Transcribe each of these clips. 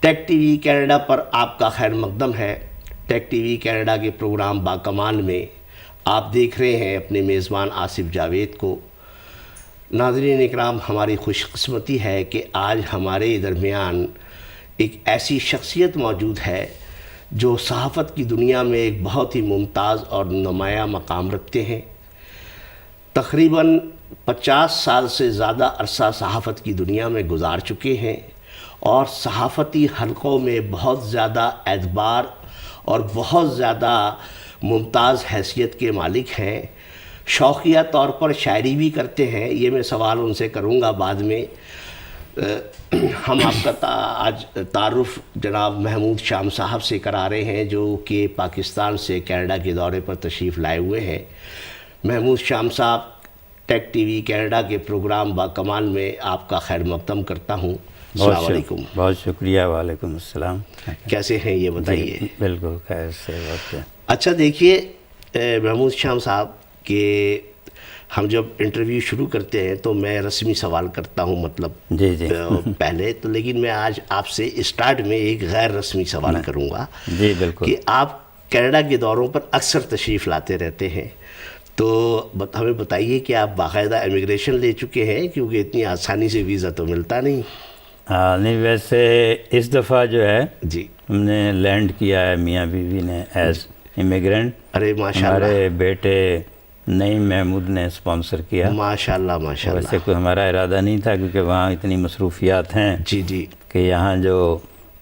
ٹیک T V Canada پر آپ کا خیر مقدم ہے۔ ٹیک ٹی وی کینیڈا کے پروگرام باکمال میں آپ دیکھ رہے ہیں اپنے میزبان آصف جاوید کو۔ ناظرین اکرام، ہماری خوش قسمتی ہے کہ آج ہمارے درمیان ایک ایسی شخصیت موجود ہے جو صحافت کی دنیا میں ایک بہت ہی ممتاز اور نمایاں مقام رکھتے ہیں۔ تقریباً 50 سال سے زیادہ عرصہ صحافت کی دنیا میں گزار چکے ہیں اور صحافتی حلقوں میں بہت زیادہ اعتبار اور بہت زیادہ ممتاز حیثیت کے مالک ہیں۔ شوقیہ طور پر شاعری بھی کرتے ہیں، یہ میں سوال ان سے کروں گا بعد میں۔ ہم آپ کا آج تعارف جناب محمود شام صاحب سے کرا رہے ہیں، جو کہ پاکستان سے کینیڈا کے دورے پر تشریف لائے ہوئے ہیں۔ محمود شام صاحب، ٹیک ٹی وی کینیڈا کے پروگرام باکمال میں آپ کا خیر مقدم کرتا ہوں۔ السلام علیکم۔ بہت شکریہ۔ وعلیکم السلام۔ کیسے ہیں یہ بتائیے؟ بالکل خیر سے وقت ہے۔ اچھا دیکھیے محمود شام صاحب، کہ ہم جب انٹرویو شروع کرتے ہیں تو میں رسمی سوال کرتا ہوں، مطلب جی پہلے تو، لیکن میں آج آپ سے اسٹارٹ میں ایک غیر رسمی سوال کروں گا۔ جی بالکل۔ کہ آپ کینیڈا کے دوروں پر اکثر تشریف لاتے رہتے ہیں، تو ہمیں بتائیے کہ آپ باقاعدہ امیگریشن لے چکے ہیں، کیونکہ اتنی آسانی سے ویزا تو ملتا نہیں۔ نہیں، ویسے اس دفعہ جو ہے جی ہم نے لینڈ کیا ہے میاں بیوی نے ایز امیگرینٹ۔ ارے ماشاء اللہ، ہمارے بیٹے نعیم محمود نے اسپانسر کیا۔ ماشاء اللہ ماشاء اللہ۔ ویسے کوئی ہمارا ارادہ نہیں تھا، کیونکہ وہاں اتنی مصروفیات ہیں جی جی کہ یہاں جو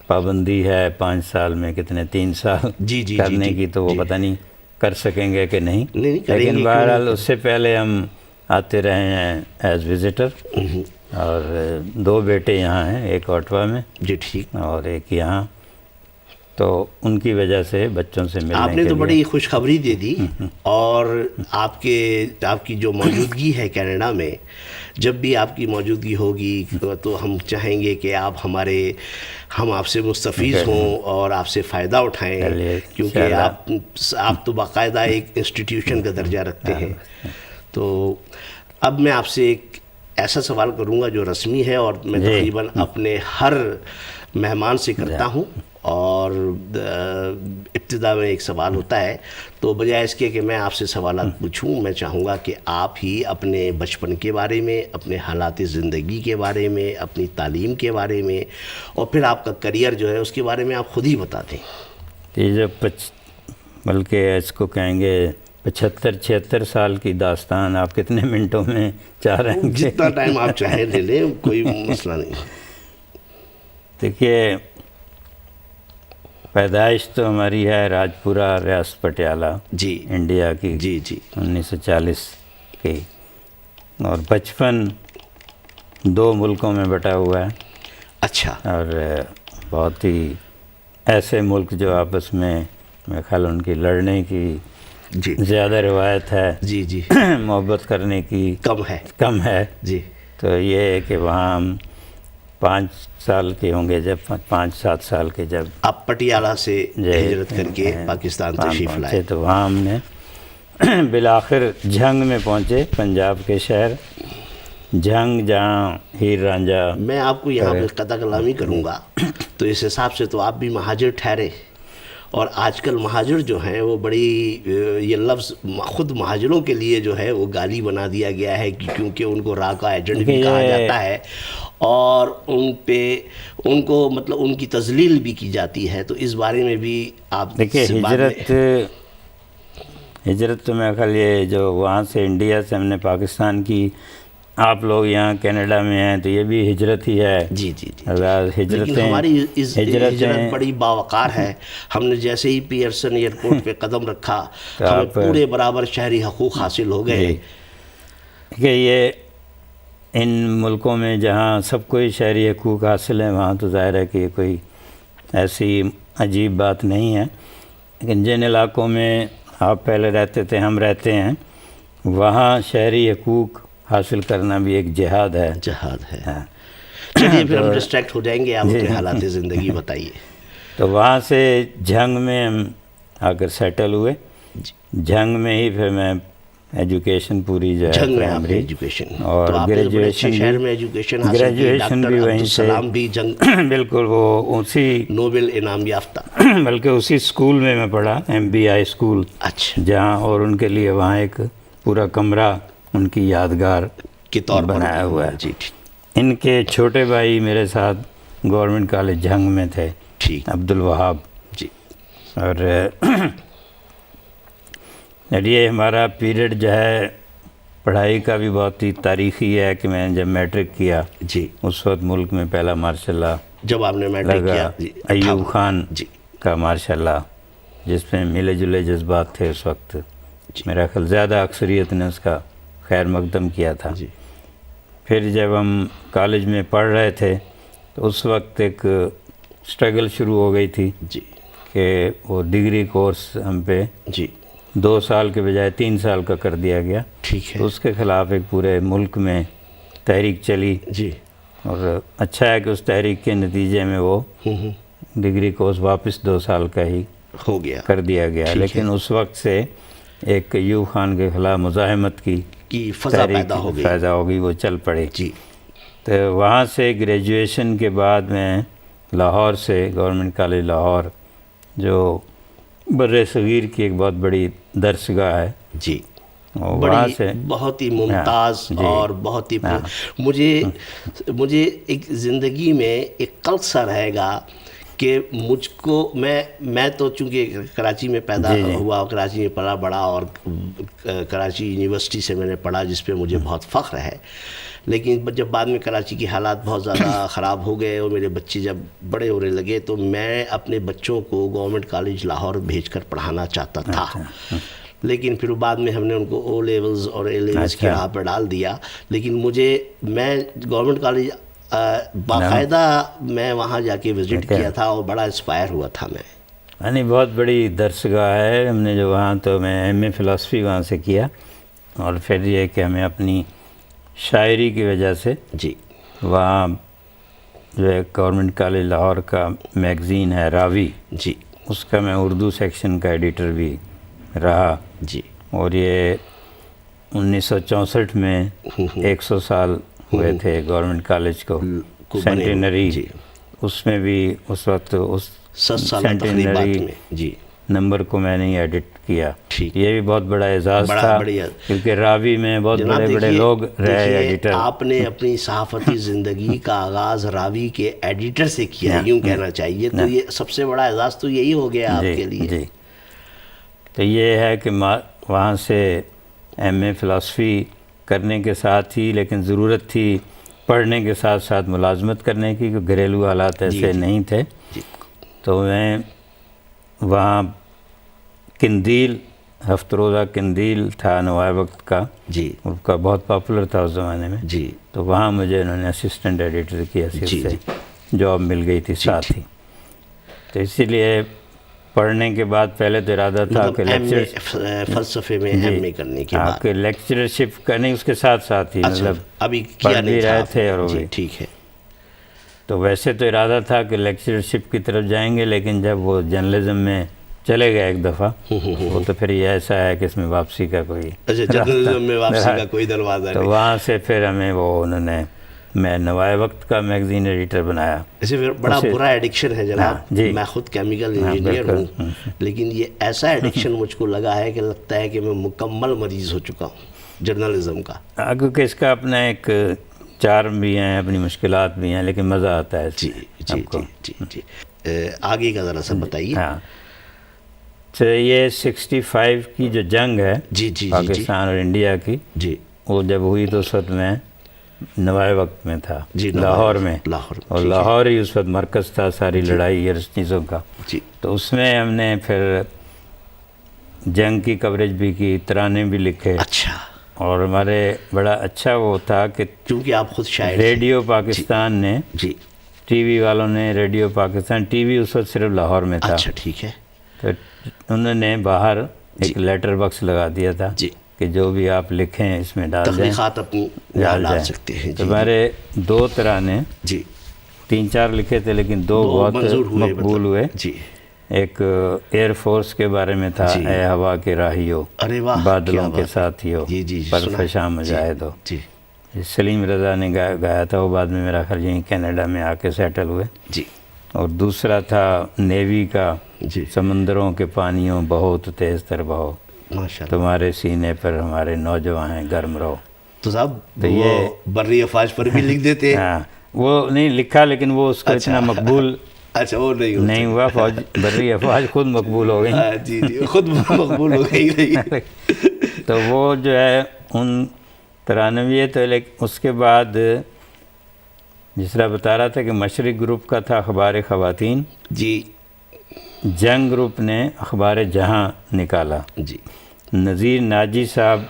پابندی ہے 5 سال میں کتنے 3 سال جی جی کرنے کی، تو وہ پتہ نہیں کر سکیں گے کہ نہیں، کریں لیکن بہرحال اس سے پہلے ہم آتے رہے ہیں ایز وزٹر۔ اور 2 بیٹے یہاں ہیں، ایک اوٹوا میں جی ٹھیک۔ اور ایک یہاں، تو ان کی وجہ سے بچوں سے ملنے آپ نے کے تو لیے بڑی خوشخبری دے دی۔ اور آپ کی جو موجودگی ہے کینیڈا میں، جب بھی آپ کی موجودگی ہوگی تو ہم چاہیں گے کہ ہم آپ سے مستفیض ہوں اور آپ سے فائدہ اٹھائیں، کیونکہ آپ تو باقاعدہ ایک انسٹیٹیوشن کا درجہ رکھتے ہیں۔ تو اب میں آپ سے ایک ایسا سوال کروں گا جو رسمی ہے، اور میں تقریباً اپنے ہر مہمان سے کرتا ہوں، اور ابتدا میں ایک سوال ہوتا ہے، تو بجائے اس کے کہ میں آپ سے سوالات پوچھوں، میں چاہوں گا کہ آپ ہی اپنے بچپن کے بارے میں، اپنے حالات زندگی کے بارے میں، اپنی تعلیم کے بارے میں، اور پھر آپ کا کریئر جو ہے اس کے بارے میں آپ خود ہی بتا دیں۔ یہ جو بلکہ اس کو کہیں گے 75-76 سال کی داستان آپ کتنے منٹوں میں چاہ رہے ہیں؟ جتنا ٹائم آپ چاہیں لے لیں، کوئی مسئلہ نہیں۔ دیکھیے، پیدائش تو ہماری ہے راجپورہ، ریاست پٹیالہ، جی انڈیا کی، جی جی 1940 کی، اور بچپن 2 ملکوں میں بٹا ہوا ہے۔ اچھا۔ اور بہت ہی ایسے ملک جو آپس میں میرے خیال ان کی لڑنے کی جی زیادہ روایت ہے، جی جی محبت کرنے کی کم ہے۔ جی تو یہ ہے کہ وہاں ہم 5 سال کے ہوں گے، جب 5-7 سال کے، جب آپ پٹیالہ سے ہجرت کر کے پاکستان تشریف لائے، تو وہاں ہم نے بالآخر جھنگ میں پہنچے، پنجاب کے شہر جھنگ، جہاں ہیر رانجھا۔ میں آپ کو یہاں پہ قطع کلامی کروں گا، تو اس حساب سے تو آپ بھی مہاجر ٹھہرے، اور آج کل مہاجر جو ہیں وہ بڑی، یہ لفظ خود مہاجروں کے لیے جو ہے وہ گالی بنا دیا گیا ہے، کیونکہ ان کو راہ کا ایجنٹ بھی کہا جاتا ہے، اور ان کو مطلب ان کی تذلیل بھی کی جاتی ہے۔ تو اس بارے میں بھی آپ دیکھیں، ہجرت تو میرا خیال یہ جو وہاں سے انڈیا سے ہم نے پاکستان کی، آپ لوگ یہاں کینیڈا میں ہیں تو یہ بھی ہجرت ہی ہے۔ جی جی جی، لیکن ہماری ہجرت بڑی باوقار ہے۔ ہم نے جیسے ہی پیئرسن ایئرپورٹ پہ قدم رکھا، ہمیں پورے برابر شہری حقوق حاصل ہو گئے۔ کہ یہ ان ملکوں میں جہاں سب کو شہری حقوق حاصل ہیں، وہاں تو ظاہر ہے کہ یہ کوئی ایسی عجیب بات نہیں ہے، لیکن جن علاقوں میں آپ پہلے رہتے تھے، ہم رہتے ہیں، وہاں شہری حقوق حاصل کرنا بھی ایک جہاد ہے۔ چلیے پھر ہم ڈسٹریکٹ ہو جائیں گے، آپ اپنے حالات زندگی بتائیے۔ تو وہاں سے جھنگ میں ہم آ کر سیٹل ہوئے۔ جھنگ میں ہی پھر میں ایجوکیشن پوری جو ہے جنگ میں آپ نے پرائمری ایجوکیشن، اور تو آپ نے بڑے اچھے شہر میں ایجوکیشن حاصل کی، گریجویشن بھی ڈاکٹر وہیں سے، عبدالسلام بھی جنگ بالکل وہ اسی نوبل انعام یافتہ. بلکہ اسی اسکول میں پڑھا، MBI اسکول، اچھا جہاں اور ان کے لیے وہاں ایک پورا کمرہ ان کی یادگار کے طور پر بنایا ہوا ہے. جی ٹھیک ان کے چھوٹے بھائی میرے ساتھ گورنمنٹ کالج جھنگ میں تھے، ٹھیک عبدالوہاب. جی اور یہ ہمارا پیریڈ جو ہے پڑھائی کا بھی بہت ہی تاریخی ہے کہ میں نے جب میٹرک کیا جی اس وقت ملک میں پہلا ماشاء اللہ جب آپ نے میٹرک لگا، کیا جی ایوب خان جی کا ماشاء اللہ، جس میں ملے جلے جذبات تھے اس وقت. میرا خیال زیادہ اکثریت نے اس کا خیر مقدم کیا تھا. جی پھر جب ہم کالج میں پڑھ رہے تھے تو اس وقت ایک اسٹرگل شروع ہو گئی تھی جی کہ وہ ڈگری کورس ہم پہ جی 2 سال کے بجائے 3 سال کا کر دیا گیا. ٹھیک ہے تو اس کے خلاف ایک پورے ملک میں تحریک چلی، جی اور اچھا ہے کہ اس تحریک کے نتیجے میں وہ ڈگری کورس واپس 2 سال کا ہی ہو گیا کر دیا گیا. لیکن اس وقت سے ایک ایوب خان کے خلاف مزاحمت کی فضا پیدا ہو گئی. پیدا ہو گئی، وہ چل پڑے. جی تو وہاں سے گریجویشن کے بعد میں لاہور سے گورنمنٹ کالج لاہور، جو بر صغیر کی ایک بہت بڑی درسگاہ ہے، جی وہاں بڑی سے بہت ہی ممتاز اور بہت ہی مجھے ایک زندگی میں ایک قلق سا رہے گا کہ مجھ کو میں تو چونکہ کراچی میں پیدا ہوا، کراچی میں پلا بڑا، اور کراچی یونیورسٹی سے میں نے پڑھا جس پہ مجھے بہت فخر ہے. لیکن جب بعد میں کراچی کے حالات بہت زیادہ خراب ہو گئے اور میرے بچے جب بڑے ہونے لگے تو میں اپنے بچوں کو گورنمنٹ کالج لاہور بھیج کر پڑھانا چاہتا تھا. لیکن پھر بعد میں ہم نے ان کو او لیولز اور اے لیولز کی راہ پر ڈال دیا. لیکن میں گورنمنٹ کالج باقاعدہ میں وہاں جا کے وزٹ کیا تھا اور بڑا انسپائر ہوا تھا میں. یعنی بہت بڑی درسگاہ ہے. ہم نے جو وہاں تو میں MA فلسفی وہاں سے کیا، اور پھر یہ کہ ہمیں اپنی شاعری کی وجہ سے جی وہاں جو ہے گورنمنٹ کالج لاہور کا میگزین ہے راوی، جی اس کا میں اردو سیکشن کا ایڈیٹر بھی رہا. جی اور یہ 1964 میں 100 سال ہوئے تھے گورنمنٹ کالج کو سینٹینری. اس میں بھی اس وقت اس 7 سالہ تقریبات میں جی نمبر کو میں نے ایڈٹ کیا. ٹھیک. یہ بھی بہت بڑا اعزاز تھا کیونکہ راوی میں بہت بڑے بڑے لوگ رہے ایڈیٹر. آپ نے اپنی صحافتی زندگی کا آغاز راوی کے ایڈیٹر سے کیا، یوں کہنا چاہیے. تو یہ سب سے بڑا اعزاز تو یہی ہو گیا آپ کے لیے. جی تو یہ ہے کہ وہاں سے MA فلسفی کرنے کے ساتھ ہی، لیکن ضرورت تھی پڑھنے کے ساتھ ساتھ ملازمت کرنے کی، کہ گھریلو حالات ایسے نہیں تھے. تو میں وہاں قندیل، ہفت روزہ قندیل تھا نوائے وقت کا، جی اس کا بہت پاپولر تھا اس زمانے میں. جی تو وہاں مجھے انہوں نے اسسٹنٹ ایڈیٹر کی حیثیت سے جاب مل گئی تھی ساتھ ہی. تو اسی لیے پڑھنے کے بعد پہلے تو ارادہ تھا کہ فلسفے میں MA کرنے کے بعد کہ لیکچرشپ کرنے، اس کے ساتھ ساتھ ہی مطلب ابھی پڑھ بھی رہے تھے. اور جی ٹھیک ہے. تو ویسے تو ارادہ تھا کہ لیکچرشپ کی طرف جائیں گے، لیکن جب وہ جرنلزم میں چلے گئے ایک دفعہ، وہ تو پھر یہ ایسا ہے کہ اس میں واپسی کا کوئی جرنلزم میں واپسی کا کوئی دروازہ نہیں. تو وہاں سے پھر ہمیں انہوں نے میں نوائے وقت کا میگزین ایڈیٹر بنایا. اسے بڑا برا ایڈکشن ہے جناب. میں خود کیمیکل انجینئر ہوں، لیکن یہ ایسا ایڈکشن مجھ کو لگا ہے کہ لگتا ہے کہ میں مکمل مریض ہو چکا ہوں جرنلزم کا. کیونکہ اس کا اپنا ایک چارم بھی ہیں، اپنی مشکلات بھی ہیں، لیکن مزہ آتا ہے. جی جی جی جی آگے کا ذرا سا بتائیے. ہاں تو یہ 65 کی جو جنگ ہے پاکستان اور انڈیا کی، جی وہ جب ہوئی تو اس وقت میں نوائے وقت میں تھا لاہور میں، اور لاہور ہی اس وقت مرکز تھا ساری لڑائی اور چیزوں کا. تو اس میں ہم نے پھر جنگ کی کوریج بھی کی، ترانے بھی لکھے. اچھا. اور ہمارے بڑا اچھا وہ تھا کہ کیونکہ آپ خود شاعر، ریڈیو پاکستان نے، ٹی وی والوں نے، ریڈیو پاکستان، ٹی وی اس وقت صرف لاہور میں تھا. اچھا ٹھیک ہے. تو انہوں نے باہر ایک لیٹر باکس لگا دیا تھا کہ جو بھی آپ لکھیں اس میں ڈال دیں، تخلیقات اپنی ڈال سکتے ہیں. تو ہمارے 2 ترانے 3-4 لکھے تھے، لیکن 2 بہت مقبول ہوئے. ایک ایئر فورس کے بارے میں تھا، جی۔ اے ہوا کے راہیو ارے واہ، بادلوں کیا کے بات۔ ساتھیو جی جی پرفشاں مجاہد ہو۔ جی سلیم رضا نے گایا تھا، وہ بعد میں میرا خیال یہیں کینیڈا میں آ کے سیٹل ہوئے۔ جی اور دوسرا تھا نیوی کا، جی سمندروں کے پانیوں بہت تیز تر بہو، ماشاء اللہ۔ تمہارے سینے پر ہمارے نوجوان ہیں گرم رہو۔ تو صاحب تو وہ یہ بری افواج پر بھی لکھ دیتے ہیں؟ ہاں، وہ نہیں لکھا لیکن وہ اس کو اتنا مقبول اچھا، وہ نہیں ہوا، فوج بری افواج خود مقبول ہو گئی۔ جی جی، خود مقبول ہو گئی نہیں۔ تو وہ جو ہے ان 93 تو لیکن اس کے بعد جس طرح بتا رہا تھا کہ مشرق گروپ کا تھا اخبار خواتین، جی جنگ گروپ نے اخبار جہاں نکالا۔ جی نذیر ناجی صاحب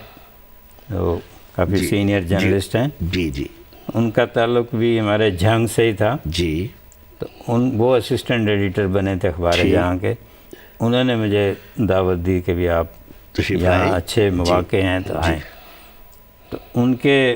وہ کافی جی، سینئر جرنلسٹ ہیں، جی جی ان کا تعلق بھی ہمارے جنگ سے ہی تھا۔ جی تو وہ اسسٹنٹ ایڈیٹر بنے تھے اخبار ٹھیک۔ جہاں کے، انہوں نے مجھے دعوت دی کہ بھی آپ تشریف یہاں لائیں۔ اچھے مواقع ہیں تو آئیں۔ تو ان کے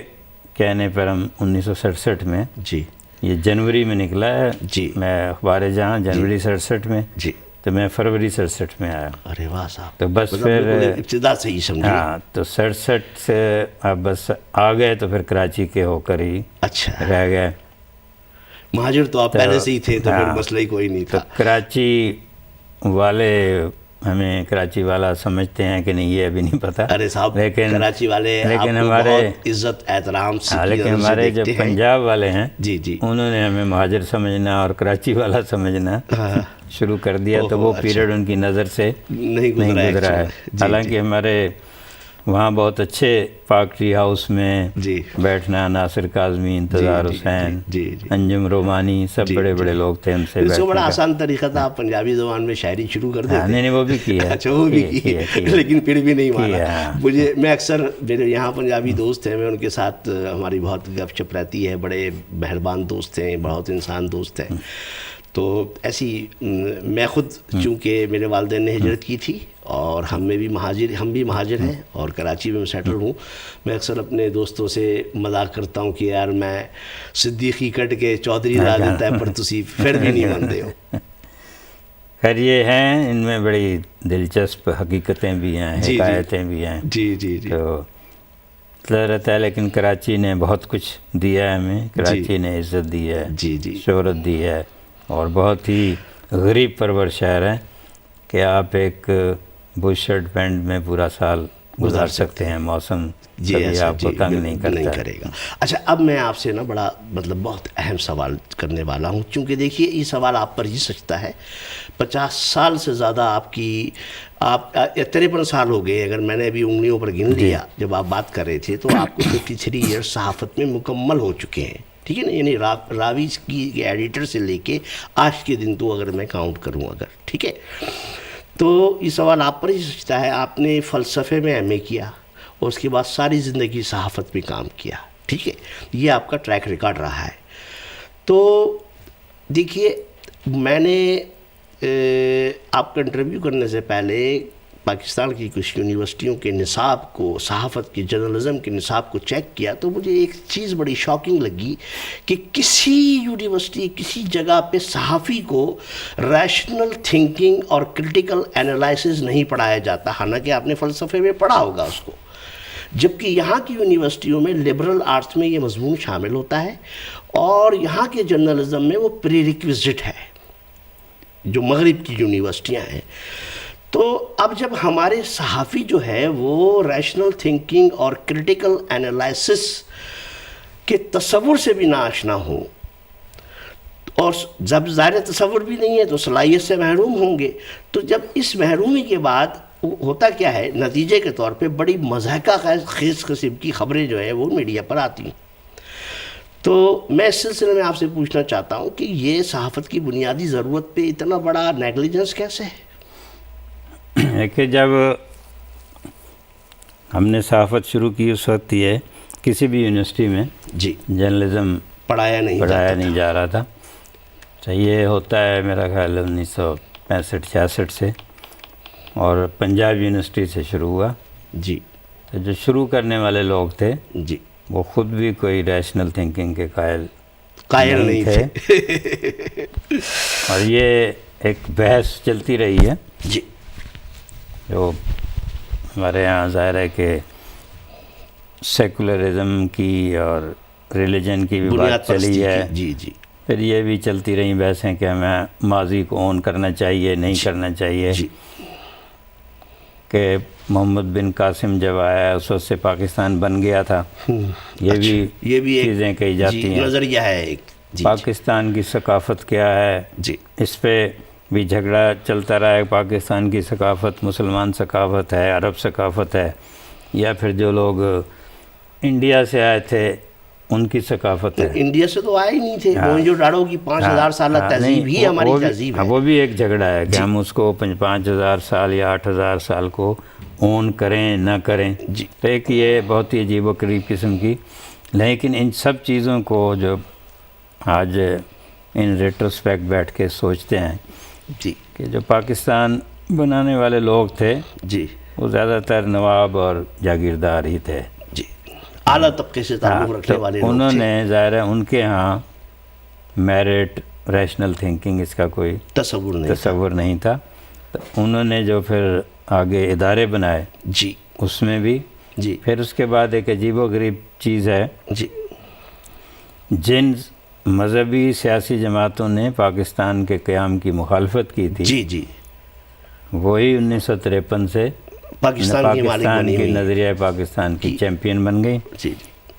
کہنے پر ہم 1967 میں، جی یہ جنوری میں نکلا ہے، جی میں اخبار جہاں جنوری 67 میں، جی۔ تو میں فروری 67 میں آیا۔ ارے واہ صاحب، تو بس مطلب پھر بالکل ابتدا سے ہی سمجھے۔ ہاں، تو 67 سے آپ بس آ گئے تو پھر کراچی کے ہو کر ہی اچھا، رہ گئے۔ مہاجر تو آپ پہلے سے ہی تھے، تو پھر ہاں، مسئلہ ہی کوئی نہیں تو تھا۔ کراچی والے ہمیں کراچی والا سمجھتے ہیں کہ نہیں یہ ابھی نہیں پتہ، ارے صاحب، کراچی والے آپ لیکن کو ہمارے بہت عزت احترام سے لیکن ہمارے جو پنجاب والے ہیں جی جی انہوں نے ہمیں مہاجر سمجھنا اور کراچی والا سمجھنا شروع کر دیا، تو وہ پیریڈ ان کی نظر سے نہیں نہیں گزرا ہے۔ جی حالانکہ ہمارے وہاں بہت اچھے پاک ٹری ہاؤس میں جی بیٹھنا، ناصر کاظمی، انتظار جی، حسین، جی جی، انجم رومانی، سب جی، بڑے جی۔ بڑے لوگ تھے، ان سے اس کو بیٹھنے بڑا کا۔ آسان طریقہ تھا، آپ پنجابی زبان میں شاعری شروع کر دیتے۔ نہیں وہ بھی کیا ہے، اچھا، وہ بھی کی، لیکن پھر بھی نہیں مانا۔ ہاں۔ مجھے، میں اکثر میرے یہاں پنجابی دوست ہیں، میں ان کے ساتھ ہماری بہت گپ شپ رہتی ہے، بڑے مہربان دوست ہیں، بہت انسان دوست ہیں۔ تو ایسی میں خود چونکہ میرے والدین نے ہجرت کی تھی اور ہم بھی مہاجر ہیں اور کراچی میں سیٹل ہوں، میں اکثر اپنے دوستوں سے مذاق کرتا ہوں کہ یار میں صدیقی کٹ کے چودھری لا دیتا ہے پر تسی پھر بھی نہیں مانتے ہو۔ خیر یہ ہیں، ان میں بڑی دلچسپ حقیقتیں بھی ہیں، حکایتیں بھی ہیں۔ جی جی جی، تو رہتا ہے، لیکن کراچی نے بہت کچھ دیا ہے ہمیں، کراچی نے عزت دی ہے، جی جی، شہرت دی ہے، اور بہت ہی غریب پرور شہر ہے کہ آپ ایک بش شرٹ پینٹ میں پورا سال گزار سکتے ہیں، موسم جی کبھی ایسا آپ کو تنگ نہیں کرتا کرے گا۔ اچھا، اب میں آپ سے نا بڑا بہت اہم سوال کرنے والا ہوں، چونکہ دیکھیے یہ سوال آپ پر ہی سچتا ہے۔ 50 سال سے زیادہ آپ 53 سال ہو گئے، اگر میں نے ابھی انگلیوں پر گن لیا جب آپ بات کر رہے تھے، تو آپ کو 53 ایئر صحافت میں مکمل ہو چکے ہیں، ٹھیک ہے نا؟ یعنی راوی کی ایڈیٹر سے لے کے آج کے دن تو اگر میں کاؤنٹ کروں اگر، ٹھیک ہے، تو یہ سوال آپ پر ہی سوچتا ہے۔ آپ نے فلسفے میں ایم اے کیا اور اس کے بعد ساری زندگی صحافت میں کام کیا، ٹھیک ہے، یہ آپ کا ٹریک ریکارڈ رہا ہے۔ تو دیکھیے، میں نے آپ کا انٹرویو کرنے سے پہلے پاکستان کی کچھ یونیورسٹیوں کے نصاب کو، صحافت کی جرنلزم کے نصاب کو چیک کیا، تو مجھے ایک چیز بڑی شاکنگ لگی کہ کسی یونیورسٹی، کسی جگہ پہ صحافی کو ریشنل تھنکنگ اور کرٹیکل انالائسس نہیں پڑھایا جاتا، حالانکہ آپ نے فلسفے میں پڑھا ہوگا اس کو، جبکہ یہاں کی یونیورسٹیوں میں لبرل آرٹس میں یہ مضمون شامل ہوتا ہے اور یہاں کے جرنلزم میں وہ پری ریکویزٹ ہے، جو مغرب کی یونیورسٹیاں ہیں۔ تو اب جب ہمارے صحافی جو ہے وہ ریشنل تھنکنگ اور کرٹیکل انالائسس کے تصور سے بھی ناآشنا ہوں، اور جب ظاہر تصور بھی نہیں ہے تو صلاحیت سے محروم ہوں گے، تو جب اس محرومی کے بعد ہوتا کیا ہے، نتیجے کے طور پہ بڑی مضحکہ خیز قسم کی خبریں جو ہیں وہ میڈیا پر آتی ہیں۔ تو میں اس سلسلے میں آپ سے پوچھنا چاہتا ہوں کہ یہ صحافت کی بنیادی ضرورت پہ اتنا بڑا نیگلیجنس کیسے ہے؟ کہ جب ہم نے صحافت شروع کی اس وقت یہ کسی بھی یونیورسٹی میں جی، جرنلزم پڑھایا نہیں جا رہا تھا۔ تو یہ ہوتا ہے میرا خیال 1965-66 سے، اور پنجاب یونیورسٹی سے شروع ہوا۔ جی، تو جو شروع کرنے والے لوگ تھے جی، وہ خود بھی کوئی ریشنل تھنکنگ کے قائل نہیں تھے، اور یہ ایک بحث چلتی رہی ہے جی جو ہمارے یہاں ظاہر ہے کہ سیکولرزم کی اور ریلیجن کی بھی بنیاد بات پرستی چلی ہے. کی. جی جی پھر یہ بھی چلتی رہی بحثیں کہ ہمیں ماضی کو اون کرنا چاہیے نہیں کرنا چاہیے. جی کہ محمد بن قاسم جب آیا اس وقت سے پاکستان بن گیا تھا. یہ بھی ایک چیزیں کہی جاتی ہیں. نظریہ ہے ایک. جی پاکستان کی ثقافت کیا ہے جی اس پہ بھی جھگڑا چلتا رہا ہے. پاکستان کی ثقافت مسلمان ثقافت ہے، عرب ثقافت ہے، یا پھر جو لوگ انڈیا سے آئے تھے ان کی ثقافت ہے. انڈیا سے تو آئے ہی نہیں تھے. موہنجو ڈاڑو کی 5000 سالہ تہذیب ہی ہماری تہذیب ہے. وہ بھی ایک جھگڑا ہے کہ ہم اس کو 5000 سال یا 8000 سال کو اون کریں نہ کریں. جی تو ایک یہ بہت ہی عجیب و غریب قسم کی. لیکن ان سب چیزوں کو جو آج ان ریٹروسپیکٹ بیٹھ کے سوچتے ہیں جی کہ جو پاکستان بنانے والے لوگ تھے جی وہ زیادہ تر نواب اور جاگیردار ہی تھے. جی اعلیٰ طبقے سے تعلق رکھنے والے لوگ انہوں تھے. نے ظاہر ہے ان کے ہاں میرٹ ریشنل تھنکنگ اس کا کوئی تصور نہیں تھا. تو انہوں نے جو پھر آگے ادارے بنائے جی اس میں بھی جی پھر اس کے بعد ایک عجیب و غریب چیز ہے جی جن مذہبی سیاسی جماعتوں نے پاکستان کے قیام کی مخالفت کی تھی جی جی وہی 1953 سے پاکستان کی مالک بنی کی ہوئی. نظریہ پاکستان کی چیمپئن بن گئی. جی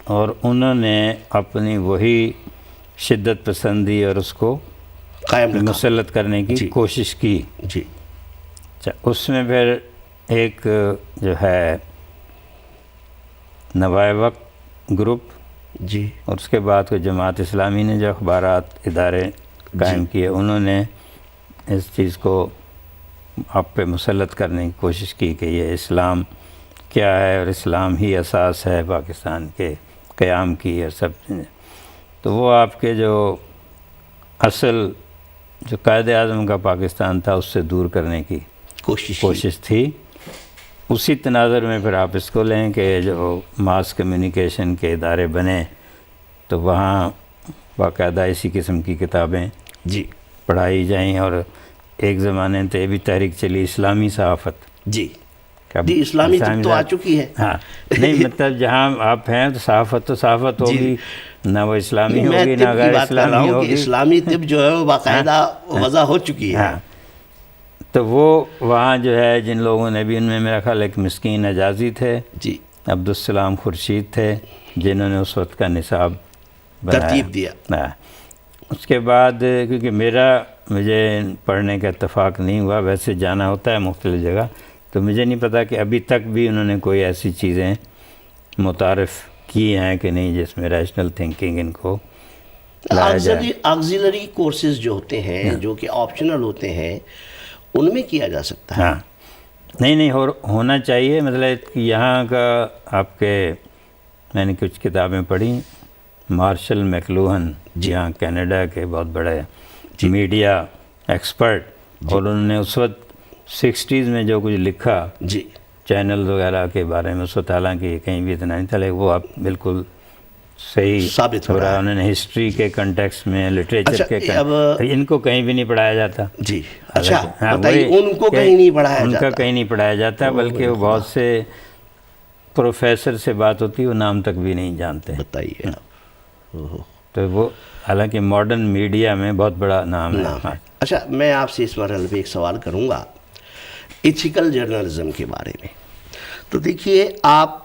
اور انہوں نے اپنی وہی شدت پسندی اور اس کو قائم رکھا. مسلط کرنے کی کوشش کی. جی اس میں پھر ایک جو ہے نوائے وقت گروپ جی اور اس کے بعد کو جماعت اسلامی نے جو اخبارات ادارے قائم کیے انہوں نے اس چیز کو آپ پہ مسلط کرنے کی کوشش کی کہ یہ اسلام کیا ہے اور اسلام ہی اساس ہے پاکستان کے قیام کی اور سب چیزیں. تو وہ آپ کے جو اصل جو قائد اعظم کا پاکستان تھا اس سے دور کرنے کی کوشش تھی. اسی تناظر میں پھر آپ اس کو لیں کہ جو ماس کمیونیکیشن کے ادارے بنے تو وہاں باقاعدہ اسی قسم کی کتابیں جی پڑھائی جائیں. اور ایک زمانے تو یہ بھی تحریک چلی اسلامی صحافت. جی جی اسلامی تب تو آ چکی ہے. ہاں نہیں مطلب جہاں آپ ہیں تو صحافت ہوگی نہ وہ اسلامی ہوگی نہ غیر اسلامی ہوگی. اسلامی طب جو ہے وہ باقاعدہ وضع ہو چکی ہے. تو وہ وہاں جو ہے جن لوگوں نے بھی ان میں میرا خیال ایک مسکین اعجازی تھے جی عبدالسلام خورشید تھے جنہوں نے اس وقت کا نصاب ترتیب دیا. اس کے بعد کیونکہ مجھے پڑھنے کا اتفاق نہیں ہوا ویسے جانا ہوتا ہے مختلف جگہ تو مجھے نہیں پتا کہ ابھی تک بھی انہوں نے کوئی ایسی چیزیں متعارف کی ہیں کہ نہیں جس میں ریشنل تھنکنگ ان کو لایا جائے. آگزیلری کورسز جو ہوتے ہیں جو کہ آپشنل ہوتے ہیں ان میں کیا جا سکتا ہے. ہاں نہیں ہونا چاہیے. مطلب یہاں کا آپ کے میں نے کچھ کتابیں پڑھی مارشل میکلوہن جہاں کینیڈا کے بہت بڑے میڈیا ایکسپرٹ اور انہوں نے اس وقت 60s میں جو کچھ لکھا جی چینل وغیرہ کے بارے میں اس وقت حالانکہ کہیں بھی اتنا نہیں تھا لیکن وہ اب بالکل صحیح ثابت ہو رہا ہے. انہوں نے ہسٹری کے کنٹیکسٹ میں لٹریچر کے ان کو کہیں بھی نہیں پڑھایا جاتا. جی اچھا بتائیے ان کو کہیں نہیں پڑھایا جاتا. ان کا کہیں نہیں پڑھایا جاتا بلکہ وہ بہت سے پروفیسر سے بات ہوتی ہے وہ نام تک بھی نہیں جانتے. بتائیے تو وہ حالانکہ ماڈرن میڈیا میں بہت بڑا نام ہے. اچھا میں آپ سے اس مرحلے پہ ایک سوال کروں گا ایتھیکل جرنلزم کے بارے میں. تو دیکھیے آپ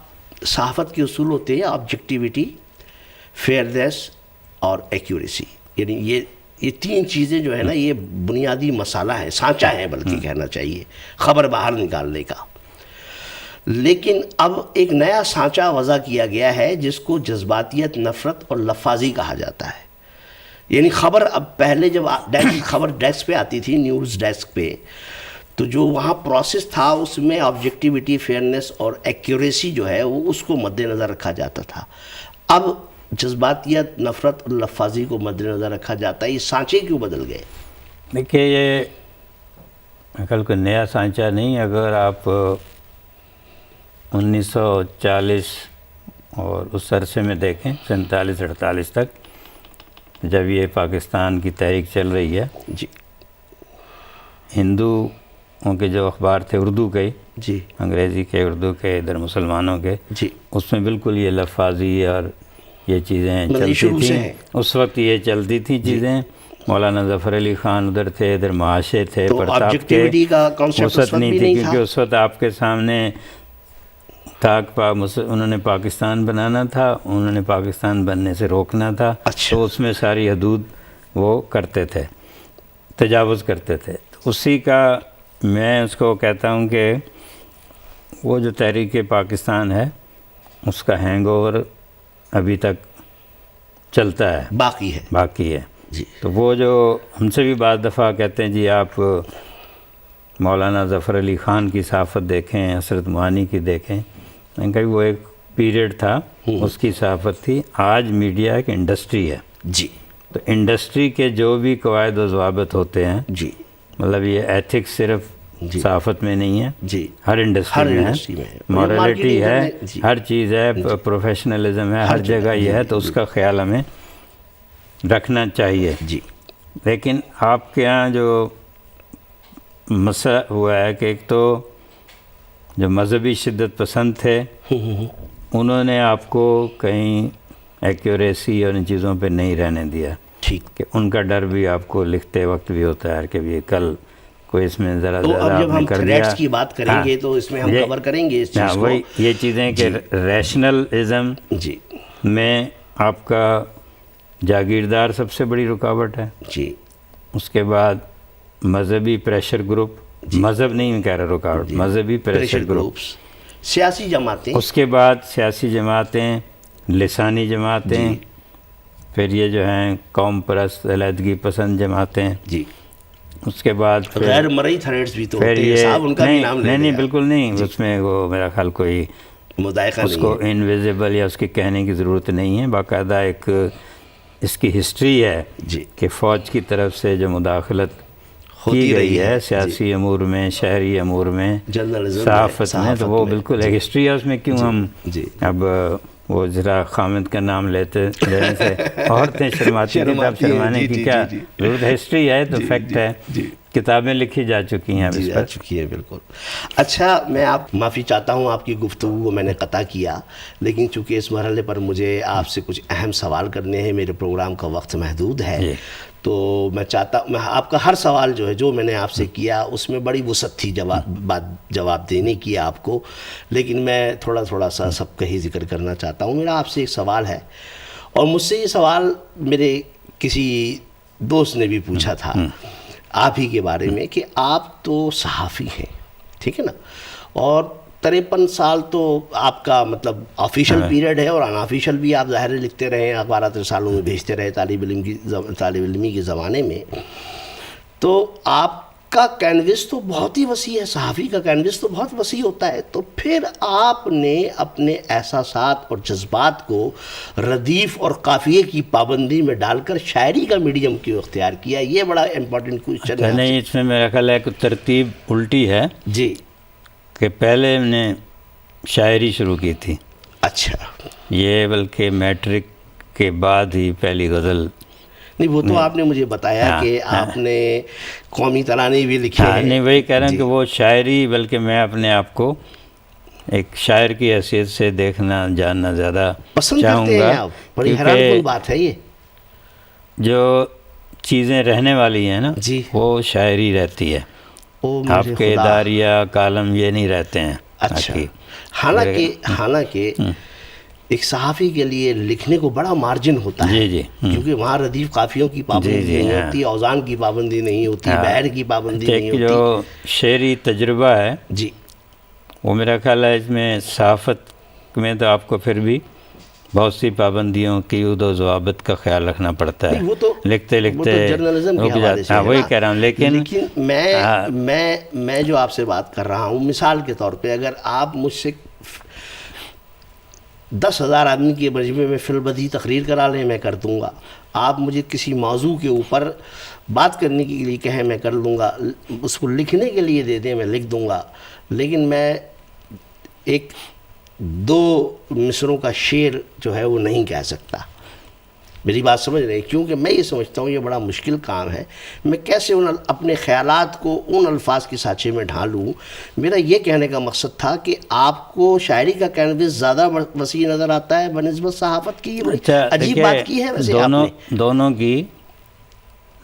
صحافت کے اصول ہوتے ہیں آبجیکٹیویٹی فیئرنیس اور ایکیوریسی یعنی یہ تین چیزیں جو ہے نا یہ بنیادی مسئلہ ہے سانچہ ہے بلکہ کہنا چاہیے خبر باہر نکالنے کا. لیکن اب ایک نیا سانچہ وضع کیا گیا ہے جس کو جذباتیت نفرت اور لفاظی کہا جاتا ہے. یعنی خبر اب پہلے جب خبر ڈیسک پہ آتی تھی نیوز ڈیسک پہ تو جو وہاں پروسیس تھا اس میں آبجیکٹیویٹی فیئرنیس اور ایکیوریسی جو ہے وہ اس کو مد نظر رکھا جاتا تھا. اب جذباتیت نفرت اور لفاظی کو مد نظر رکھا جاتا ہے. یہ سانچے کیوں بدل گئے؟ دیکھیے یہ عقل کوئی نیا سانچہ نہیں. اگر آپ 1940 اور اس عرصے میں دیکھیں 47-48 تک جب یہ پاکستان کی تحریک چل رہی ہے جی ہندوؤں کے جو اخبار تھے اردو کے، جی انگریزی کے، اردو کے، ادھر مسلمانوں کے، جی اس میں بالکل یہ لفاظی اور یہ چیزیں مطلب چلتی شروع سے تھیں، ہیں۔ اس وقت یہ چلتی تھیں چیزیں۔ مولانا ظفر علی خان ادھر تھے، ادھر معاشے تھے، تو پرتاپ کے، آبجیکٹیوٹی کا کانسیپٹ اس وسعت وقت نہیں بھی تھی، نہیں کیونکہ تھا۔ اس وقت آپ کے سامنے تھا کہ انہوں نے پاکستان بنانا تھا، انہوں نے پاکستان بننے سے روکنا تھا، اچھا۔ تو اس میں ساری حدود وہ کرتے تھے، تجاوز کرتے تھے۔ تو اسی کا میں اس کو کہتا ہوں کہ وہ جو تحریک پاکستان ہے اس کا ہینگ اوور ابھی تک چلتا ہے، باقی ہے۔ جی تو وہ جو ہم سے بھی بعض دفعہ کہتے ہیں جی آپ مولانا ظفر علی خان کی صحافت دیکھیں، حسرت موہانی کی دیکھیں، میں نے کہا وہ ایک پیریڈ تھا، اس کی صحافت تھی۔ آج میڈیا ایک انڈسٹری ہے، جی تو انڈسٹری کے جو بھی قواعد و ضوابط ہوتے ہیں، جی مطلب یہ ایتھکس صرف جی صحافت میں نہیں ہے، جی ہر انڈسٹری میں ہے، مورالٹی ہے، ہر چیز ہے، پروفیشنلزم ہے، ہر جگہ یہ ہے، تو اس کا خیال ہمیں رکھنا چاہیے۔ جی لیکن آپ کے ہاں جو مسئلہ ہوا ہے کہ ایک تو جو مذہبی شدت پسند تھے انہوں نے آپ کو کہیں ایکیوریسی اور ان چیزوں پہ نہیں رہنے دیا، ٹھیک۔ کہ ان کا ڈر بھی آپ کو لکھتے وقت بھی ہوتا ہے کہ یہ کل کوئی اس میں ذرا تو زیادہ اب جب آپ نے ہم کر دیا۔ تھریٹس کی بات کریں گے تو اس میں ہم کور کریں گے اس چیز کو۔ وہی یہ چیزیں کہ ریشنلزم جی میں آپ کا جاگیردار سب سے بڑی رکاوٹ ہے، جی اس کے بعد مذہبی پریشر گروپ، مذہب نہیں کہہ رہا رکاوٹ، مذہبی پریشر گروپ، سیاسی جماعتیں، اس کے بعد سیاسی جماعتیں، لسانی جماعتیں، پھر یہ جو ہیں قوم پرست علیحدگی پسند جماعتیں، جی اس کے بعد غیر مرئی تھریٹس بھی تو پھر ہوتے ہیں، یہ صاحب ان کا بھی نام لے نہیں بالکل نہیں، اس میں وہ میرا خیال کوئی مذائقہ اس نہیں کو ہے۔ انویزیبل یا اس کے کہنے کی ضرورت نہیں ہے، باقاعدہ ایک اس کی ہسٹری ہے جی کہ فوج کی طرف سے جو مداخلت ہوتی کی رہی گئی ہے، ہے سیاسی امور میں، شہری امور میں، جرنلزم میں، صحافت میں، تو وہ بالکل ایک ہسٹری ہے، اس میں کیوں ہم جی اب وہ ذرا خامد کا نام لینے سے عورتیں شرماتی تھیں، تب شرمانے کی کیا ضرورت ہے؟ ہسٹری ہے تو فیکٹ ہے، کتابیں لکھی جا چکی ہیں اب اس پر۔ جا چکی ہے بالکل۔ اچھا، میں آپ معافی چاہتا ہوں، آپ کی گفتگو کو میں نے قطع کیا، لیکن چونکہ اس مرحلے پر مجھے آپ سے کچھ اہم سوال کرنے ہیں، میرے پروگرام کا وقت محدود ہے، تو میں چاہتا ہوں آپ کا ہر سوال جو ہے جو میں نے آپ سے کیا اس میں بڑی وسعت تھی جواب دینے کی آپ کو، لیکن میں تھوڑا سا سب کا ہی ذکر کرنا چاہتا ہوں۔ میرا آپ سے ایک سوال ہے، اور مجھ سے یہ سوال میرے کسی دوست نے بھی پوچھا تھا آپ ہی کے بارے میں، کہ آپ تو صحافی ہیں، ٹھیک ہے نا، اور 53 سال تو آپ کا مطلب آفیشل پیریڈ ہے، اور ان آفیشل بھی آپ ظاہر لکھتے رہے، اخبارات رسالوں میں بھیجتے رہے طالب علمی کے زمانے میں، تو آپ کا کینوس تو بہت ہی وسیع ہے، صحافی کا کینوس تو بہت وسیع ہوتا ہے، تو پھر آپ نے اپنے احساسات اور جذبات کو ردیف اور قافیے کی پابندی میں ڈال کر شاعری کا میڈیم کیوں اختیار کیا؟ یہ بڑا امپورٹنٹ کوئسچن ہے۔ نہیں، اس میں میرا خیال ہے کہ ترتیب الٹی ہے، جی، کہ پہلے ہم نے شاعری شروع کی تھی، اچھا، یہ بلکہ میٹرک کے بعد ہی پہلی غزل، نہیں وہ تو آپ نے مجھے بتایا کہ آپ نے قومی ترانے بھی لکھے ہیں۔ نہیں وہی کہہ رہا ہوں کہ وہ شاعری، بلکہ میں اپنے آپ کو ایک شاعر کی حیثیت سے دیکھنا جاننا زیادہ پسند چاہوں کرتے ہیں گا، آپ، بڑی حیران کن بات ہے یہ۔ جو چیزیں رہنے والی ہیں نا جی، وہ شاعری رہتی ہے، آپ کے اداریہ کالم یہ نہیں رہتے ہیں۔ اچھا، حالانکہ ایک صحافی کے لیے لکھنے کو بڑا مارجن ہوتا ہے، کیونکہ وہاں ردیف قافیوں کی پابندی نہیں ہوتی، اوزان کی پابندی نہیں ہوتی، بحر کی پابندی نہیں ہوتی۔ جو شعری تجربہ ہے جی، وہ میرا خیال ہے اس میں صحافت میں تو آپ کو پھر بھی بہت سی پابندیوں کی و ضوابط کا خیال رکھنا پڑتا ہے، لکھتے جرنلزم کے حوالے سے وہی کہہ رہا ہوں۔ لیکن میں جو آپ سے بات کر رہا ہوں، مثال کے طور پہ اگر آپ مجھ سے 10,000 آدمی کے مجمع میں فی البدیہہ تقریر کرا لیں، میں کر دوں گا۔ آپ مجھے کسی موضوع کے اوپر بات کرنے کے لیے کہیں، میں کر لوں گا۔ اس کو لکھنے کے لیے دے دیں، میں لکھ دوں گا، لیکن میں ایک 2 مصروں کا شعر جو ہے وہ نہیں کہہ سکتا۔ میری بات سمجھ رہے ہیں؟ کیونکہ میں یہ سمجھتا ہوں یہ بڑا مشکل کام ہے، میں کیسے اپنے خیالات کو ان الفاظ کے سانچے میں ڈھالوں۔ میرا یہ کہنے کا مقصد تھا کہ آپ کو شاعری کا کینوس زیادہ وسیع نظر آتا ہے بنسبت صحافت کی، یہ بڑی عجیب بات کی ہے ویسے آپ نے۔ دونوں کی